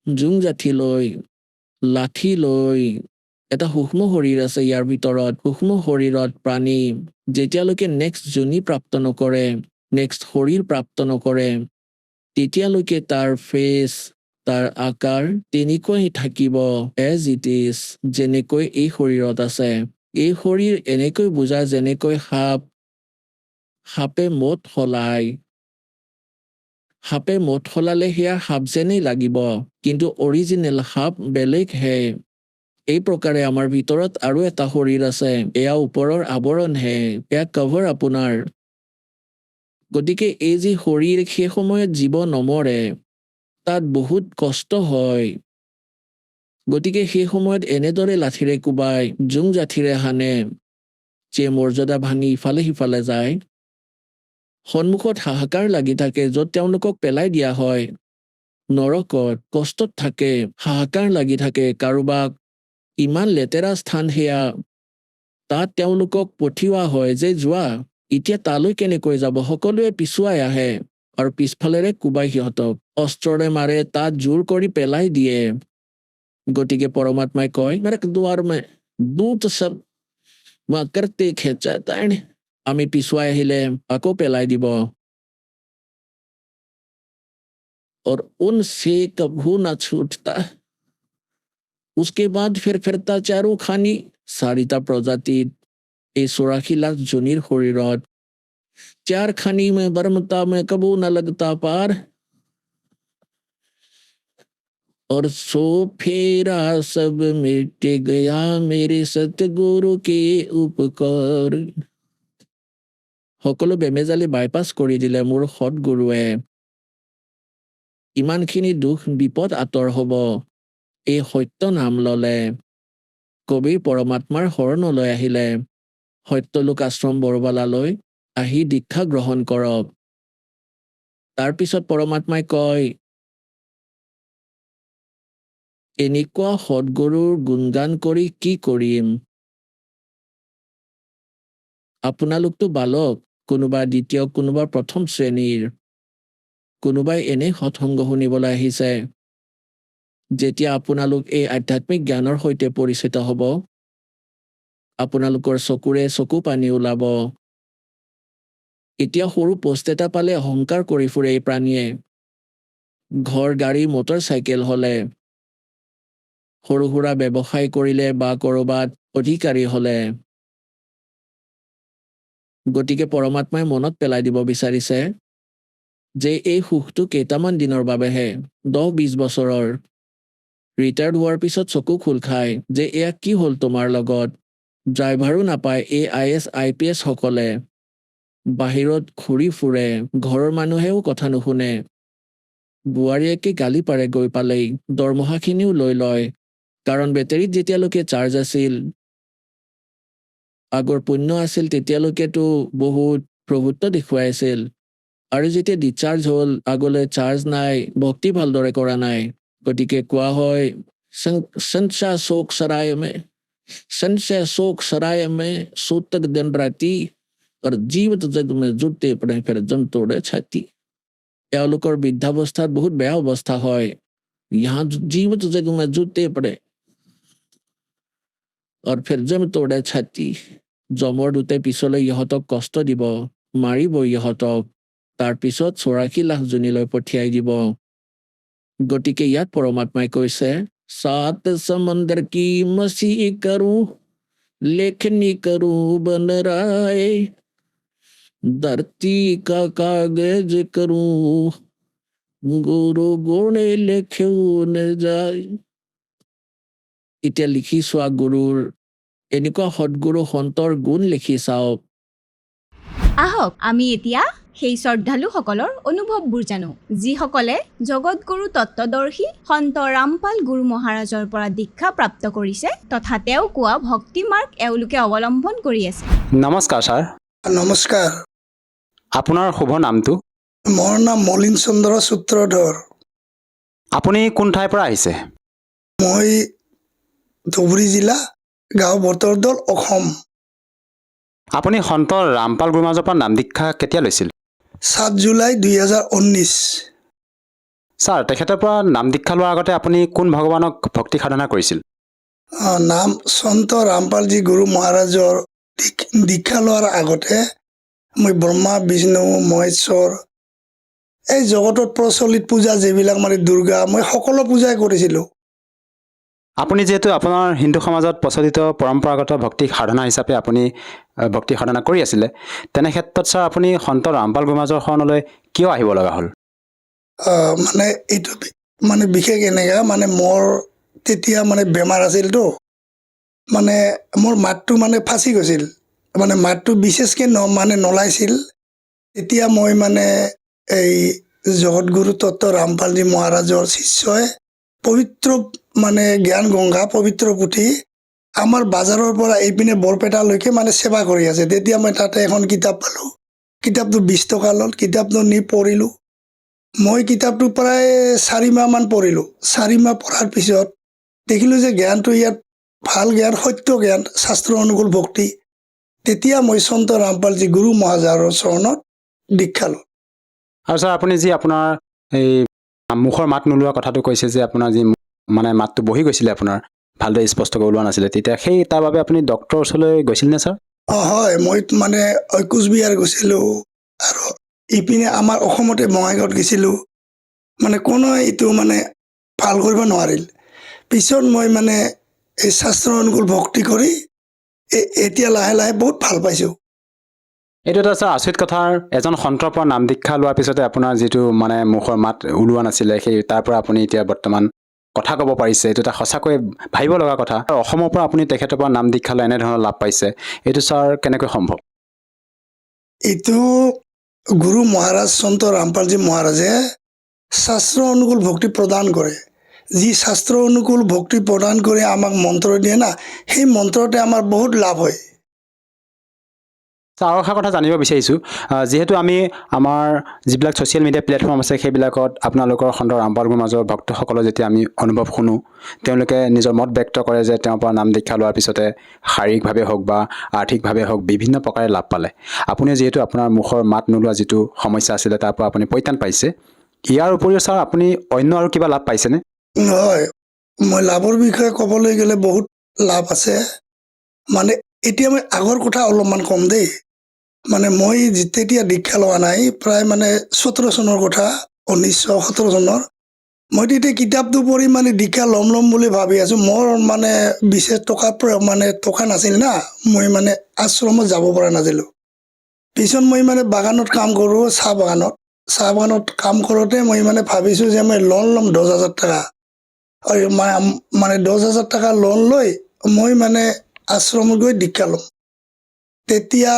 জুংজাঠিলৈ, লাঠিলৈ। এটা সূক্ষ্ম শৰীৰ আছে ইয়াৰ ভিতৰত। সূক্ষ্ম শৰীৰত প্ৰাণী যেতিয়ালৈকে নেক্সট যোনি প্ৰাপ্ত নকৰে, নেক্সট শৰীৰ প্ৰাপ্ত নকৰে, তেতিয়ালৈকে তাৰ ফেচ, তাৰ আকাৰ তেনেকৈ থাকিব এজ ইট ইজ, যেনেকৈ এই শৰীৰত আছে। এই শৰীৰ এনেকৈ বুজায় যেনেকৈ সাপে মদ সলায়। সাপে মদ সলালে সেয়া সাপ যেনেই লাগিব, কিন্তু অৰিজিনেল সাপ বেলেগহে। এই প্ৰকাৰে আমাৰ ভিতৰত আৰু এটা শৰীৰ আছে, এয়া ওপৰৰ আৱৰণহে, এয়া কভাৰ আপোনাৰ। গতিকে এই যি শৰীৰ, সেই সময়ত জীৱ নমৰে, তাত বহুত কষ্ট হয়। গতিকে সেই সময়ত এনেদৰে লাঠিৰে কোবাই, জুং জাঠিৰে হানে, যে মৰ্যাদা ভাঙি ইফালে সিফালে যায়। সন্মুখত হাহাকাৰ লাগি থাকে, য'ত তেওঁলোকক পেলাই দিয়া হয় নৰকত, কষ্টত থাকে, হাহাকাৰ লাগি থাকে। কাৰোবাক ইমান লেতেৰা স্থান সেয়া, তাত তেওঁলোকক পঠিওৱা হয় যে যোৱা, এতিয়া তালৈ কেনেকৈ যাব। সকলোৱে পিছুৱাই আহে আৰু পিছফালেৰে কোবাই সিহঁতক, অস্ত্ৰৰে মাৰে, তাত জোৰ কৰি পেলাই দিয়ে। গতিকে পৰমাত্মাই কয়, নৰক দুৱাৰ মে দূত সব কৰতে খেচাতান, আমি পিছুৱাই আহিলে আকৌ পেলাই দিব। और उनसे कभू न छूटता। उसके बाद फिरता चारों खानी, 4টা প্ৰজাতিত এই 84 লাখ যোনিৰ শৰীৰত 4 खानी में बरमता में कबू न लगता पार, और सो फेरा सब मिट गया मेरे सतगुरु के उपकार। সকলো বেমেজালি বাইপাছ কৰি দিলে মোৰ সৎগুৰুৱে। ইমানখিনি দুখ বিপদ আঁতৰ হ'ব এই সত্য নাম ললে। কবিৰ পৰমাত্মাৰ শৰণলৈ আহিলে, সত্যলোক আশ্ৰম বৰবালালৈ আহি দীক্ষা গ্ৰহণ কৰক। তাৰপিছত পৰমাত্মাই কয়, এনেকুৱা সৎগুৰুৰ গুণগান কৰি কি কৰিম। আপোনালোকতো বালক, কোনোবা দ্বিতীয়, কোনোবা প্ৰথম শ্ৰেণীৰ, কোনোবাই এনেই সৎসংগ শুনিবলৈ আহিছে। যেতিয়া আপোনালোক এই আধ্যাত্মিক জ্ঞানৰ সৈতে পৰিচিত হ'ব, আপোনালোকৰ চকুৰে চকু পানী ওলাব। এতিয়া সৰু পোষ্ট এটা পালে অহংকাৰ কৰি ফুৰে এই প্ৰাণীয়ে। ঘৰ, গাড়ী, মটৰ চাইকেল হলে, সৰু সুৰা ব্যৱসায় কৰিলে বা কৰবাত অধিকাৰী হলে। গতিকে পৰমাত্মাই মনত পেলাই দিব বিচাৰিছে যে এই সুখটো কেইটামান দিনৰ বাবেহে, 10-20 বছৰৰ। ৰিটায়াৰ্ড হোৱাৰ পিছত চকু খোল খায় যে এয়া কি হ'ল তোমাৰ লগত। ড্ৰাইভাৰো নাপায় এই IS IPS সকলে। বাহিৰত ঘূৰি ফুৰে, ঘৰৰ মানুহেও কথা নুশুনে। বোৱাৰীয়েকে গালি পাৰে গৈ পালেই, দৰমহাখিনিও লৈ লয়। কাৰণ বেটেৰীত যেতিয়ালৈকে চাৰ্জ আছিল, আগৰ পুণ্য আছিল, তেতিয়ালৈকেতো বহুত প্ৰভুত্ব দেখুৱাই আছিল। আৰু যেতিয়া ডিচাৰ্জ হ'ল, আগলৈ চাৰ্জ নাই, ভক্তি ভালদৰে কৰা নাই। গতিকে কোৱা হয় संशय शोक सराय में सूतक दिन राति और जीवित जग में जुटे पड़े फिर जम तोड़े छाती। এওঁলোকৰ বৃদ্ধাৱস্থাত বহুত বেয়া অৱস্থা হয়। यहाँ जीवित जग में जुटे पड़े और फिर जम तोड़े छाती। জমৰ দূতে পিছলৈ ইহঁতক কষ্ট দিব, মাৰিব ইহঁতক, তাৰপিছত 84 লাখ জনীলৈ পঠিয়াই দিব। গতিকে ইয়াত পৰমাত্মাই কৈছে, सात समंदर की मसीह करूं, लेखनी करूं बन राय, धरती का कागज करूं, गुरु गुणे लेखे न যায়। এতিয়া লিখি চোৱা গুৰুৰ, এনেকুৱা সৎগুৰু সন্তৰ গুণ লিখি চাওক। আহক আমি এতিয়া সেই শ্ৰদ্ধালুসকলৰ অনুভৱবোৰ জানো, যিসকলে জগতগুৰু তত্ত্বদৰ্শী সন্ত ৰামপাল গুৰু মহাৰাজৰ পৰা দীক্ষা প্ৰাপ্ত কৰিছে তথা তেওঁ কোৱা ভক্তি মাৰ্গ এওঁলোকে অৱলম্বন কৰি আছে। নমস্কাৰ ছাৰ। নমস্কাৰ। আপোনাৰ শুভ নামটো? মোৰ নাম মলিন চন্দ্ৰ সূত্ৰধৰ। আপুনি কোন ঠাইৰ পৰা আহিছে? মই ধুবুৰী জিলা, গাঁও বতৰদল, অসম। আপুনি সন্ত ৰামপাল গুৰু মহাৰাজৰ পৰা নাম দীক্ষা কেতিয়া লৈছিল? 7 জুলাই 2019। ছাৰ, তেখেতৰ পৰা নাম দীক্ষা লোৱাৰ আগতে আপুনি কোন ভগৱানক ভক্তি সাধনা কৰিছিল? নাম সন্ত ৰামপালজী গুৰু মহাৰাজৰ দীক্ষা লোৱাৰ আগতে মই ব্ৰহ্মা, বিষ্ণু, মহেশ্বৰ, এই জগতত প্ৰচলিত পূজা যিবিলাক মানে দুৰ্গা, মই সকলো পূজাই কৰিছিলোঁ। আপুনি যিহেতু আপোনাৰ হিন্দু সমাজত প্ৰচলিত পৰম্পৰাগত ভক্তি সাধনা হিচাপে আপুনি ভক্তি সাধনা কৰি আছিলে, তেনে ক্ষেত্ৰত ছাৰ আপুনি সন্ত ৰামপাল গুৰু মহাৰাজৰ শৰণলৈ কিয় আহিব লগা হ'ল? মানে এইটো মানে বিশেষ এনেকা, মানে মোৰ তেতিয়া মানে বেমাৰ আছিলতো, মানে মোৰ মাতটো মানে ফাঁচি গৈছিল, মানে মাতটো বিশেষকৈ মানে নলাইছিল। তেতিয়া মই মানে এই জগতগুৰু তত্ত্ব ৰামপালজী মহাৰাজৰ শিষ্যই পবিত্ৰ মানে জ্ঞান গংগা পবিত্ৰ পুথি আমাৰ বাজাৰৰ পৰা এইপিনে বৰপেটালৈকে মানে সেৱা কৰি আছে। তেতিয়া মই তাতে এখন কিতাপ পালোঁ, কিতাপটো 20 টকা ল'ল, কিতাপটো নি পঢ়িলোঁ। মই কিতাপটো প্ৰায় 4 মাহমান পঢ়িলোঁ। 4 মাহ পঢ়াৰ পিছত দেখিলোঁ যে জ্ঞানটো ইয়াত ভাল জ্ঞান, সত্য জ্ঞান, শাস্ত্ৰ অনুকূল ভক্তি। তেতিয়া মই সন্ত ৰামপালজী গুৰু মহাৰাজৰ চৰণত দীক্ষা ল'লোঁ। আৰু ছাৰ, আপুনি যি আপোনাৰ এই মুখৰ মাত নোলোৱা কথাটো কৈছে যে আপোনাৰ যি মানে মাতটো বহি গৈছিলে, আপোনাৰ ভালদৰে স্পষ্টকৈ ওলোৱা নাছিলে, তেতিয়া সেই তাৰ বাবে আপুনি ডক্টৰৰ ওচৰলৈ গৈছিল নে ছাৰ? হয়, মই মানে কোচবিহাৰ গৈছিলোঁ আৰু ইপিনে আমাৰ অসমতে বঙাইগাঁৱত গৈছিলোঁ। মানে কোনো এইটো মানে ভাল কৰিব নোৱাৰিল। পিছত মই মানে এই শাস্ত্ৰ অনুকূল ভক্তি কৰি এতিয়া লাহে লাহে বহুত ভাল পাইছোঁ। এইটো এটা ছাৰ আচৰিত কথাৰ, এজন সন্তৰ পৰা নাম দীক্ষা লোৱাৰ পিছতে আপোনাৰ যিটো মানে মুখৰ মাত ওলোৱা নাছিলে, সেই তাৰ পৰা আপুনি এতিয়া বৰ্তমান কথা ক'ব পাৰিছে। এইটো এটা সঁচাকৈ ভাবিব লগা কথা। আৰু অসমৰ পৰা আপুনি তেখেতৰ পৰা নাম দীক্ষা লৈ এনেধৰণৰ লাভ পাইছে, এইটো ছাৰ কেনেকৈ সম্ভৱ? এইটো গুৰু মহাৰাজ সন্ত ৰামপালজী মহাৰাজে শাস্ত্ৰ অনুকূল ভক্তি প্ৰদান কৰে। যি শাস্ত্ৰ অনুকূল ভক্তি প্ৰদান কৰি আমাক মন্ত্ৰ দিয়ে না, সেই মন্ত্ৰতে আমাৰ বহুত লাভ হয়। আৰু এটা কথা জানিব বিচাৰিছোঁ, যিহেতু আমি আমাৰ যিবিলাক ছ'চিয়েল মিডিয়া প্লেটফৰ্ম আছে, সেইবিলাকত আপোনালোকৰ সন্ত ৰামপাল গুৰু মহাৰাজৰ ভক্তসকলৰ যেতিয়া আমি অনুভৱ শুনো, তেওঁলোকে নিজৰ মত ব্যক্ত কৰে যে তেওঁৰ পৰা নাম দীক্ষা লোৱাৰ পিছতে শাৰীৰিকভাৱে হওক বা আৰ্থিকভাৱে হওক বিভিন্ন প্ৰকাৰে লাভ পালে। আপুনি যিহেতু আপোনাৰ মুখৰ মাত নোলোৱা যিটো সমস্যা আছিলে, তাৰ পৰা আপুনি পৰিত্ৰাণ পাইছে। ইয়াৰ উপৰিও ছাৰ আপুনি অন্য আৰু কিবা লাভ পাইছেনে? হয়, মই লাভৰ বিষয়ে ক'বলৈ গ'লে বহুত লাভ আছে। মানে এতিয়া মই আগৰ কথা অলপমান ক'ম দেই। মানে মই তেতিয়া দীক্ষা লোৱা নাই, প্ৰায় মানে 17 চনৰ কথা, 1917 চনৰ। মই তেতিয়া কিতাপটো পঢ়ি মানে দীক্ষা ল'ম বুলি ভাবি আছোঁ। মোৰ মানে বিশেষ টকা নাছিল না, মই মানে আশ্ৰমত যাব পৰা নাছিলোঁ। পিছত মই মানে বাগানত কাম কৰোঁ, চাহ বাগানত কাম কৰোঁতে মই মানে ভাবিছোঁ যে মই লোন ল'ম 10,000 টকা। মানে 10,000 টকা লোন লৈ মই মানে আশ্ৰমত গৈ দীক্ষা ল'ম। তেতিয়া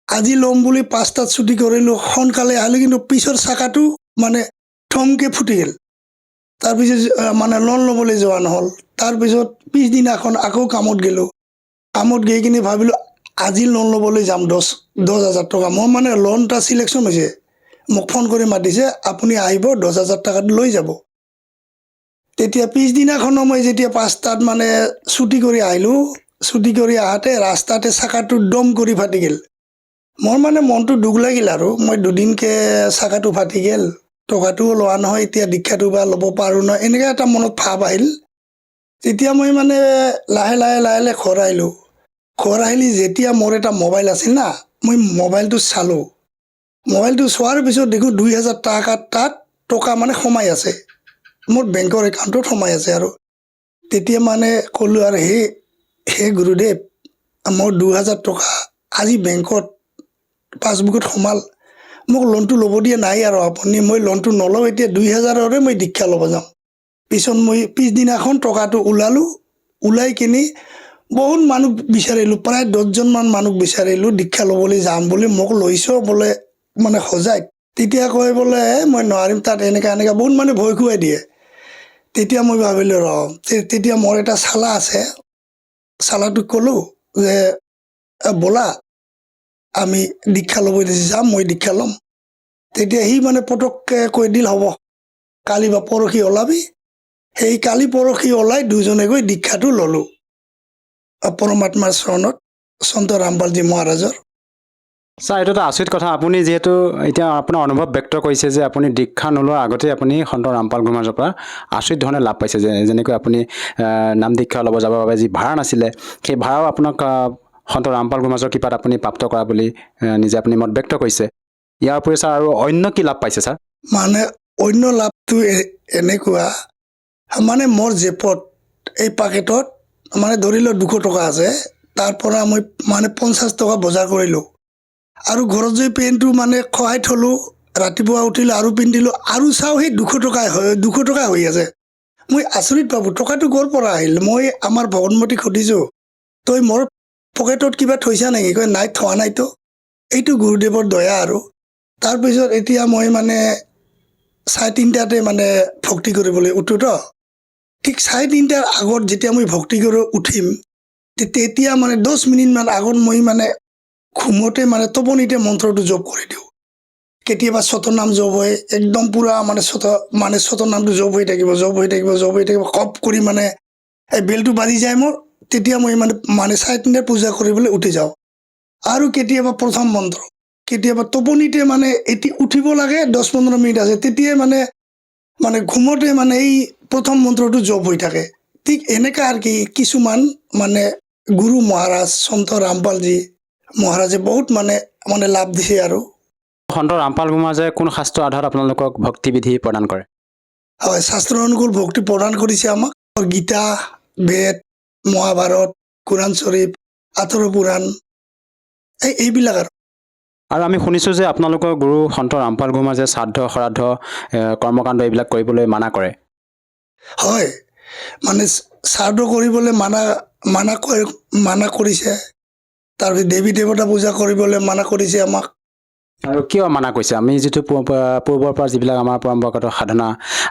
আজি ল'ম বুলি 5টাত ছুটি কৰিলোঁ, সোনকালে আহিলোঁ, কিন্তু পিছৰ চাকাটো মানে থমকে ফুটি গ'ল। তাৰপিছত মানে লোন ল'বলৈ যোৱা নহ'ল। তাৰপিছত পিছদিনাখন আকৌ কামত গ'লোঁ। কামত গৈ কিনে ভাবিলোঁ আজি লোন ল'বলৈ যাম 10,000 টকা। মোৰ মানে লোন এটা চিলেকশ্যন হৈছে, মোক ফোন কৰি মাতিছে, আপুনি আহিব 10,000 টকাত লৈ যাব। তেতিয়া পিছদিনাখনো মই যেতিয়া 5টাত মানে ছুটি কৰি আহিলোঁ, ছুটি কৰি আহোঁতে ৰাস্তাতে চাকাটো দম কৰি ফাটি গ'ল। মোৰ মানে মনটো দুখ লাগিল আৰু মই দুদিনকৈ চাকাটো ফাটি গ'ল, টকাটোও লোৱা নহয়, এতিয়া দীক্ষাটো বা ল'ব পাৰোঁ নহয়, এনেকৈ এটা মনত ভাৱ আহিল। তেতিয়া মই মানে লাহে লাহে ঘৰ আহিলোঁ। ঘৰ আহিলি যেতিয়া মোৰ এটা মোবাইল আছিল না, মই মোবাইলটো চালোঁ। মোবাইলটো চোৱাৰ পিছত দেখোঁ 2,000 টকা তাত টকা মানে সোমাই আছে, মোৰ বেংকৰ একাউণ্টত সোমাই আছে। আৰু তেতিয়া মানে ক'লোঁ আৰু হে গুৰুদেৱ, মোৰ 2,000 টকা আজি বেংকত পাছবুকত সোমাল, মোক লোনটো ল'ব দিয়া নাই আৰু আপুনি, মই লোনটো নলওঁ, এতিয়া 2,000ৰে মই দীক্ষা ল'ব যাম। পিছত মই পিছদিনাখন টকাটো ওলালোঁ, ওলাই কিনি বহুত মানুহ বিচাৰিলোঁ, প্ৰায় 10জনমান মানুহ বিচাৰিলোঁ দীক্ষা ল'বলৈ যাম বুলি, মোক লৈছ বোলে মানে সজাই। তেতিয়া কয় বোলে মই নোৱাৰিম, তাত এনেকৈ বহুত মানুহে ভয় খুৱাই দিয়ে। তেতিয়া মই ভাবিলোঁ তেতিয়া মোৰ এটা চালা আছে, চালাটোক ক'লোঁ যে ব'লা আমি দীক্ষা ল'ব যাম, মই দীক্ষা ল'ম। তেতিয়া সি মানে পটককৈ কৈ দিল হ'ব, কালি বা পৰহি ওলাবি। সেই কালি পৰহি ওলাই দুজনে গৈ দীক্ষাটো ল'লোঁ পৰমাত্মাৰ চৰণত, সন্ত ৰামপালজী মহাৰাজৰ। ছাৰ, এইটো এটা আচৰিত কথা। আপুনি যিহেতু এতিয়া আপোনাৰ অনুভৱ ব্যক্ত কৰিছে যে আপুনি দীক্ষা নোলোৱাৰ আগতেই আপুনি সন্ত ৰামপাল গুৰু মহাৰাজৰ পৰা আচৰিত ধৰণে লাভ পাইছে, যেনেকৈ আপুনি নাম দীক্ষা ল'ব যাবৰ বাবে যি ভাড়া নাছিলে, সেই ভাড়াও আপোনাক সন্ত ৰামপাল গুৰু মহাৰাজৰ কৃপাত আপুনি প্ৰাপ্ত কৰা বুলি নিজে আপুনি মত ব্যক্ত কৰিছে। ইয়াৰ উপৰি ছাৰ আৰু অন্য কি লাভ পাইছে ছাৰ? মানে অন্য লাভটো এনেকুৱা, মানে মোৰ জেপত এই পাকেটত মানে ধৰি লওক 200 টকা আছে, তাৰ পৰা মই মানে 50 টকা বজাৰ কৰিলোঁ। আৰু ঘৰত যে পেণ্টটো মানে খহাই থলোঁ, ৰাতিপুৱা উঠিলোঁ আৰু পিন্ধিলোঁ, আৰু চাওঁ সেই 200 টকা হৈ আছে। মই আচৰিত পালোঁ, টকাটো ক'ৰ পৰা আহিল? মই আমাৰ ভগৱতীক সুধিছোঁ, তই মোৰ পকেটত কিবা থৈছা নেকি? কয় নাই, থোৱা নাইতো, এইটো গুৰুদেৱৰ দয়া। আৰু তাৰপিছত এতিয়া মই মানে 3:30 মানে ভক্তি কৰিবলৈ উঠোঁ তো, ঠিক 3:30 আগত যেতিয়া মই ভক্তি কৰি উঠিম, তেতিয়া মানে 10 মিনিটমান আগত মই মানে ঘুমতে মানে টোপনিতে মন্ত্ৰটো জপ কৰি দিওঁ। কেতিয়াবা ছতনাম জপ হয়, একদম পূৰা মানে ছতনামটো জপ হৈ থাকিব, কপ কৰি মানে এই বেলটো বাজি যায় মোৰ। তেতিয়া মই মানে 3:30 পূজা কৰিবলৈ উঠি যাওঁ। আৰু কেতিয়াবা প্ৰথম মন্ত্ৰ, কেতিয়াবা টোপনিতে মানে এতিয়া উঠিব লাগে 10-15 মিনিট আছে, তেতিয়াই মানে ঘুমতে মানে এই প্ৰথম মন্ত্ৰটো জপ হৈ থাকে। ঠিক এনেকুৱা আৰু কি কিছুমান মানে গুৰু মহাৰাজ সন্ত ৰামপালজী মহাৰাজে বহুত মানে লাভ দিছে। আৰু সন্ত ৰামপাল গুৰু মহাৰাজে কোন শাস্ত্ৰৰ আধাৰত আপোনালোকক ভক্তিবিধি প্ৰদান কৰে? হয়, শাস্ত্ৰ অনুকূল ভক্তি প্ৰদান কৰিছে আমাক। গীতা, বেদ, মহাভাৰত, কোৰাণ শ্বৰীফ, 18 পুৰাণ, এইবিলাক। আৰু আমি শুনিছোঁ যে আপোনালোকৰ গুৰু সন্ত ৰামপাল গুৰু মহাৰাজে শ্ৰাদ্ধ, শ্ৰাদ্ধ, কৰ্মকাণ্ড এইবিলাক কৰিবলৈ মানা কৰে। হয়, মানে শ্ৰাদ্ধ কৰিবলৈ মানা কৰিছে। তাৰপিছত দেৱী দেৱতা পূজা কৰিবলৈ মানা কৰিছে আমাক। আৰু কিয় মানা কৰিছে? আমি যিটো পূৰ্বৰ পৰা যিবিলাক আমাৰ পৰম্পৰাগত সাধনা,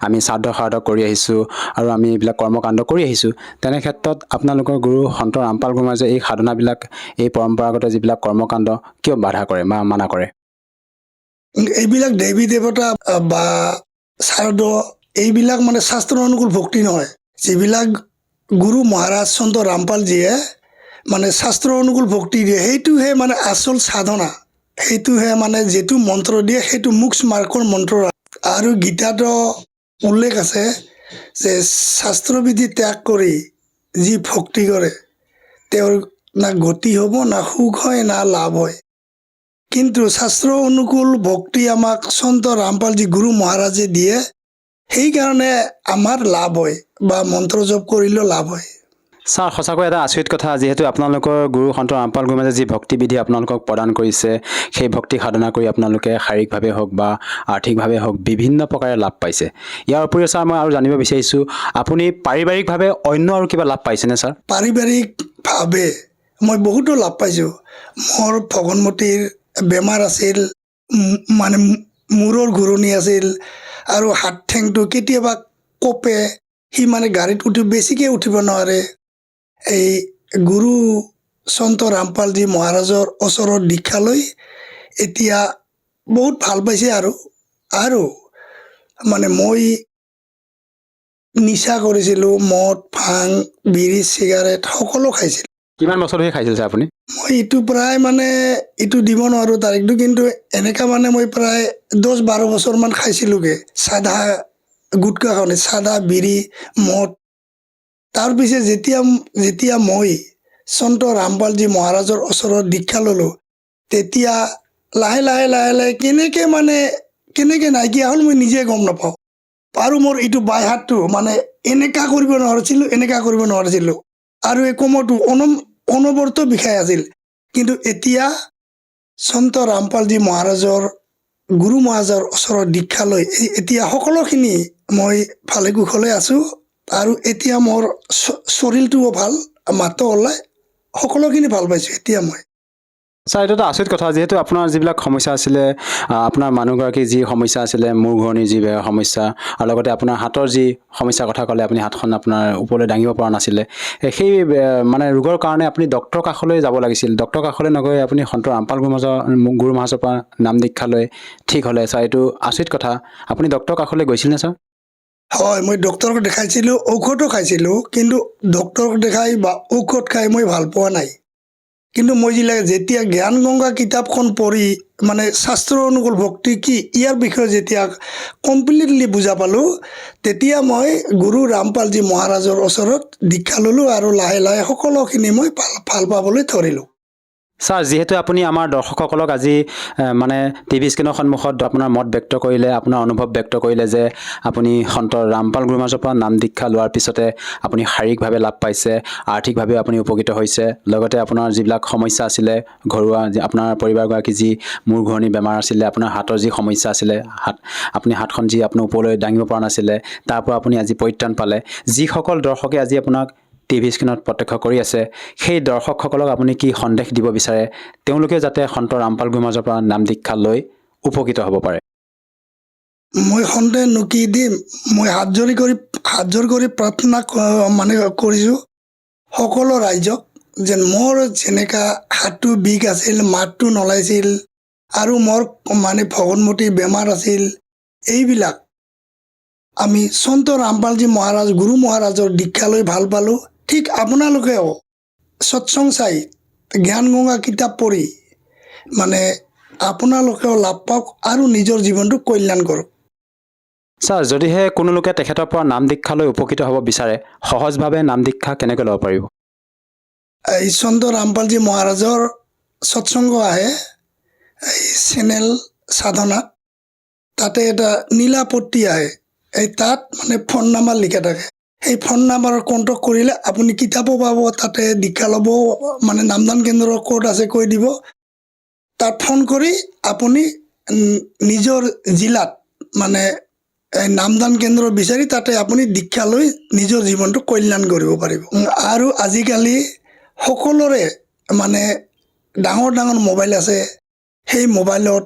আমি শ্ৰাদ্ধ কৰি আহিছোঁ আৰু আমি এইবিলাক কৰ্মকাণ্ড কৰি আহিছোঁ, তেনে ক্ষেত্ৰত আপোনালোকৰ গুৰু সন্ত ৰামপাল গুৰু মহাৰাজে এই সাধনাবিলাক, এই পৰম্পৰাগত যিবিলাক কৰ্মকাণ্ড কিয় বাধা কৰে বা মানা কৰে? এইবিলাক দেৱী দেৱতা বা শ্ৰাদ্ধ, এইবিলাক মানে শাস্ত্ৰ অনুকূল ভক্তি নহয়। যিবিলাক গুৰু মহাৰাজ সন্ত ৰামপালজীয়ে মানে শাস্ত্ৰ অনুকূল ভক্তি দিয়ে, সেইটোহে মানে আচল সাধনা। সেইটোহে মানে যিটো মন্ত্ৰ দিয়ে সেইটো মোক্ষ মাৰ্গৰ মন্ত্ৰ। আৰু গীতাতো উল্লেখ আছে যে শাস্ত্ৰবিধি ত্যাগ কৰি যি ভক্তি কৰে তেওঁৰ না গতি হ'ব, না সুখ হয়, না লাভ হয়। কিন্তু শাস্ত্ৰ অনুকূল ভক্তি আমাক সন্ত ৰামপালজী গুৰু মহাৰাজে দিয়ে, সেইকাৰণে আমাৰ লাভ হয় বা মন্ত্ৰ জপ কৰিলেও লাভ হয়। ছাৰ সঁচাকৈ এটা আচৰিত কথা যিহেতু আপোনালোকৰ গুৰু সন্ত ৰামপাল গুৰুমাজে যি ভক্তিবিধি আপোনালোকক প্ৰদান কৰিছে সেই ভক্তি সাধনা কৰি আপোনালোকে শাৰীৰিকভাৱে হওক বা আৰ্থিকভাৱে হওক বিভিন্ন প্ৰকাৰে লাভ পাইছে ইয়াৰ উপৰিও ছাৰ মই আৰু জানিব বিচাৰিছোঁ আপুনি পাৰিবাৰিকভাৱে অন্য আৰু কিবা লাভ পাইছেনে ছাৰ পাৰিবাৰিকভাৱে মই বহুতো লাভ পাইছোঁ মোৰ ভগনমতীৰ বেমাৰ আছিল মানে মূৰৰ ঘূৰণি আছিল আৰু হাত ঠেংটো কেতিয়াবা কপে সি মানে গাড়ীত বেছিকৈ উঠিব নোৱাৰে এই গুৰু সন্ত ৰামপালজী মহাৰাজৰ ওচৰত দীক্ষা লৈ এতিয়া বহুত ভাল পাইছে আৰু মানে মই নিচা কৰিছিলোঁ মদ ভাং বিড়ি চিগাৰেট সকলো খাইছিলোঁ কিমান বছৰ ধৰি খাইছিল ছাৰ আপুনি মই এইটো প্ৰায় মানে এইটো দিব নোৱাৰোঁ তাৰিখটো কিন্তু এনেকুৱা মানে মই প্ৰায় 10-12 বছৰমান খাইছিলোঁগৈ চাধা গুটখাখনে চাধা বিড়ি মদ তাৰপিছত যেতিয়া মই সন্ত ৰামপালজী মহাৰাজৰ ওচৰত দীক্ষা ল'লোঁ তেতিয়া লাহে লাহে কেনেকৈ নাইকিয়া হ'ল মই নিজে গম নাপাওঁ আৰু মোৰ এইটো বাই হাতটো মানে এনেকুৱা কৰিব নোৱাৰিছিলোঁ আৰু এই কোমৰটো অনবৰত বিষাই আছিল কিন্তু এতিয়া সন্ত ৰামপালজী মহাৰাজৰ গুৰু মহাৰাজৰ ওচৰত দীক্ষা লৈ এতিয়া সকলোখিনি মই ভালে কুশলে আছোঁ আৰু এতিয়া মোৰ শৰীৰটোও ভাল মাতো ওলাই সকলোখিনি ভাল পাইছোঁ এতিয়া মই ছাৰ এইটো এটা আচৰিত কথা যিহেতু আপোনাৰ যিবিলাক সমস্যা আছিলে আপোনাৰ মানুহগৰাকীৰ যি সমস্যা আছিলে মূৰ ঘূৰণিৰ যি সমস্যা আৰু লগতে আপোনাৰ হাতৰ যি সমস্যাৰ কথা ক'লে আপুনি হাতখন আপোনাৰ ওপৰলৈ দাঙিব পৰা নাছিলে সেই মানে ৰোগৰ কাৰণে আপুনি ডক্টৰৰ কাষলৈ যাব লাগিছিল ডক্টৰৰ কাষলৈ নগৈ আপুনি সন্ত ৰামপাল গুৰু মহাৰাজৰ পৰা নাম দীক্ষা লৈ ঠিক হ'লে ছাৰ এইটো আচৰিত কথা আপুনি ডক্টৰৰ কাষলৈ গৈছিলনে ছাৰ হয় মই ডক্টৰক দেখাইছিলোঁ ঔষধো খাইছিলোঁ কিন্তু ডক্টৰক দেখাই বা ঔষধ খাই মই ভাল পোৱা নাই কিন্তু মই যেতিয়া জ্ঞান গংগা কিতাপখন পঢ়ি মানে শাস্ত্ৰ অনুকূল ভক্তি কি ইয়াৰ বিষয়ে যেতিয়া কমপ্লিটলি বুজা পালোঁ তেতিয়া মই গুৰু ৰামপালজী মহাৰাজৰ ওচৰত দীক্ষা ল'লোঁ আৰু লাহে লাহে সকলোখিনি মই ভাল পাবলৈ ধৰিলোঁ ছাৰ যিহেতু আপুনি আমাৰ দৰ্শকসকলক আজি মানে টিভি স্ক্ৰীণৰ সন্মুখত আপোনাৰ মত ব্যক্ত কৰিলে আপোনাৰ অনুভৱ ব্যক্ত কৰিলে যে আপুনি সন্ত ৰামপাল গুৰু মহাৰাজৰ পৰা নাম দীক্ষা লোৱাৰ পিছতে আপুনি শাৰীৰিকভাৱে লাভ পাইছে আৰ্থিকভাৱে আপুনি উপকৃত হৈছে লগতে আপোনাৰ যিবিলাক সমস্যা আছিলে ঘৰুৱা আপোনাৰ পৰিবাৰগৰাকী যি মূৰ ঘূৰণি বেমাৰ আছিলে আপোনাৰ হাতৰ যি সমস্যা আছিলে আপুনি হাতখন যি আপোনাৰ ওপৰলৈ দাঙিব পৰা নাছিলে তাৰ পৰা আপুনি আজি পৰিত্ৰাণ পালে যিসকল দৰ্শকে আজি আপোনাক টিভি স্ক্ৰীণত প্ৰত্যক্ষ কৰি আছে সেই দৰ্শকসকলক আপুনি কি সন্দেশ দিব বিচাৰে তেওঁলোকে যাতে সন্ত ৰামপাল গুৰু মহাৰাজৰ পৰা নাম দীক্ষা লৈ উপকৃত হ'ব পাৰে মই সন্দেহ নকি দিম মই হাত জোৰ কৰি প্ৰাৰ্থনা মানে কৰিছোঁ সকলো ৰাইজক যেন মোৰ যেনেকুৱা হাতটো বিষ আছিল মাতটো নলাইছিল আৰু মোৰ মানে ভগনমতীৰ বেমাৰ আছিল এইবিলাক আমি সন্ত ৰামপালজী মহাৰাজ গুৰু মহাৰাজৰ দীক্ষা লৈ ভাল পালোঁ ঠিক আপোনালোকেও সৎসং চাই জ্ঞান গংগা কিতাপ পঢ়ি মানে আপোনালোকেও লাভ পাওক আৰু নিজৰ জীৱনটো কল্যাণ কৰক ছাৰ যদিহে কোনো লোকে তেখেতৰ পৰা নাম দীক্ষা লৈ উপকৃত হ'ব বিচাৰে সহজভাৱে নাম দীক্ষা কেনেকৈ ল'ব পাৰিব এই সন্ত ৰামপালজী মহাৰাজৰ সৎসংগ আহে এই চেনেল সাধনাত তাতে এটা নীলাপট্টি আহে এই তাত মানে ফোন নাম্বাৰ লিখা থাকে সেই ফোন নাম্বাৰত কণ্টেক্ট কৰিলে আপুনি কিতাপো পাব তাতে দীক্ষা ল'ব মানে নামদান কেন্দ্ৰৰ ক'ত আছে কৈ দিব তাত ফোন কৰি আপুনি নিজৰ জিলাত মানে নামদান কেন্দ্ৰ বিচাৰি তাতে আপুনি দীক্ষা লৈ নিজৰ জীৱনটো কল্যাণ কৰিব পাৰিব আৰু আজিকালি সকলোৰে মানে ডাঙৰ ডাঙৰ মোবাইল আছে সেই মোবাইলত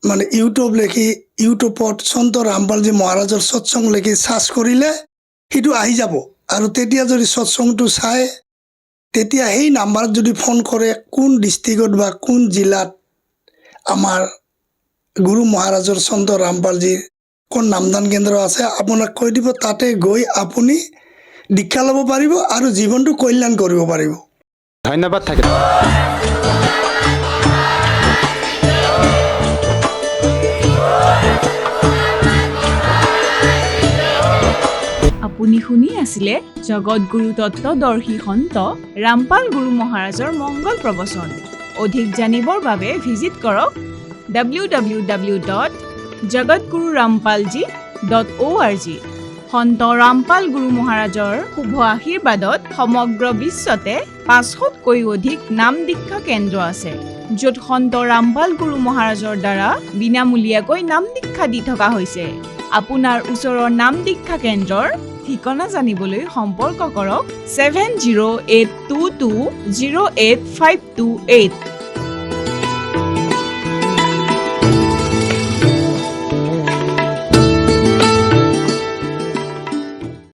মানে ইউটিউবত সন্ত ৰামপালজী মহাৰাজৰ সৎসং লিখি চাৰ্চ কৰিলে সেইটো আহি যাব আৰু তেতিয়া যদি সৎসংটো চাই তেতিয়া সেই নাম্বাৰত যদি ফোন কৰে কোন ডিষ্ট্ৰিক্টত বা কোন জিলাত আমাৰ গুৰু মহাৰাজৰ সন্ত ৰামপালজীৰ কোন নামদান কেন্দ্ৰ আছে আপোনাক কৈ দিব তাতে গৈ আপুনি দীক্ষা ল'ব পাৰিব আৰু জীৱনটো কল্যাণ কৰিব পাৰিব ধন্যবাদ থাকিল আপুনি শুনি আছিলে জগতগুৰু তত্ত্বদৰ্শী সন্ত ৰামপাল গুৰু মহাৰাজৰ মংগল প্ৰবচন অধিক জানিবৰ বাবে ভিজিট কৰক www.jagatgururampalji.org সন্ত ৰামপাল গুৰু মহাৰাজৰ শুভ আশীৰ্বাদত সমগ্ৰ বিশ্বতে 500তকৈ অধিক নাম দীক্ষা কেন্দ্ৰ আছে, য'ত সন্ত ৰামপাল গুৰু মহাৰাজৰ দ্বাৰা বিনামূলীয়াকৈ নাম দীক্ষা দি থকা হৈছে। আপোনাৰ ওচৰৰ নাম দীক্ষা কেন্দ্ৰৰ ঠিকনা জানিবলৈ সম্পৰ্ক কৰক 7082208528।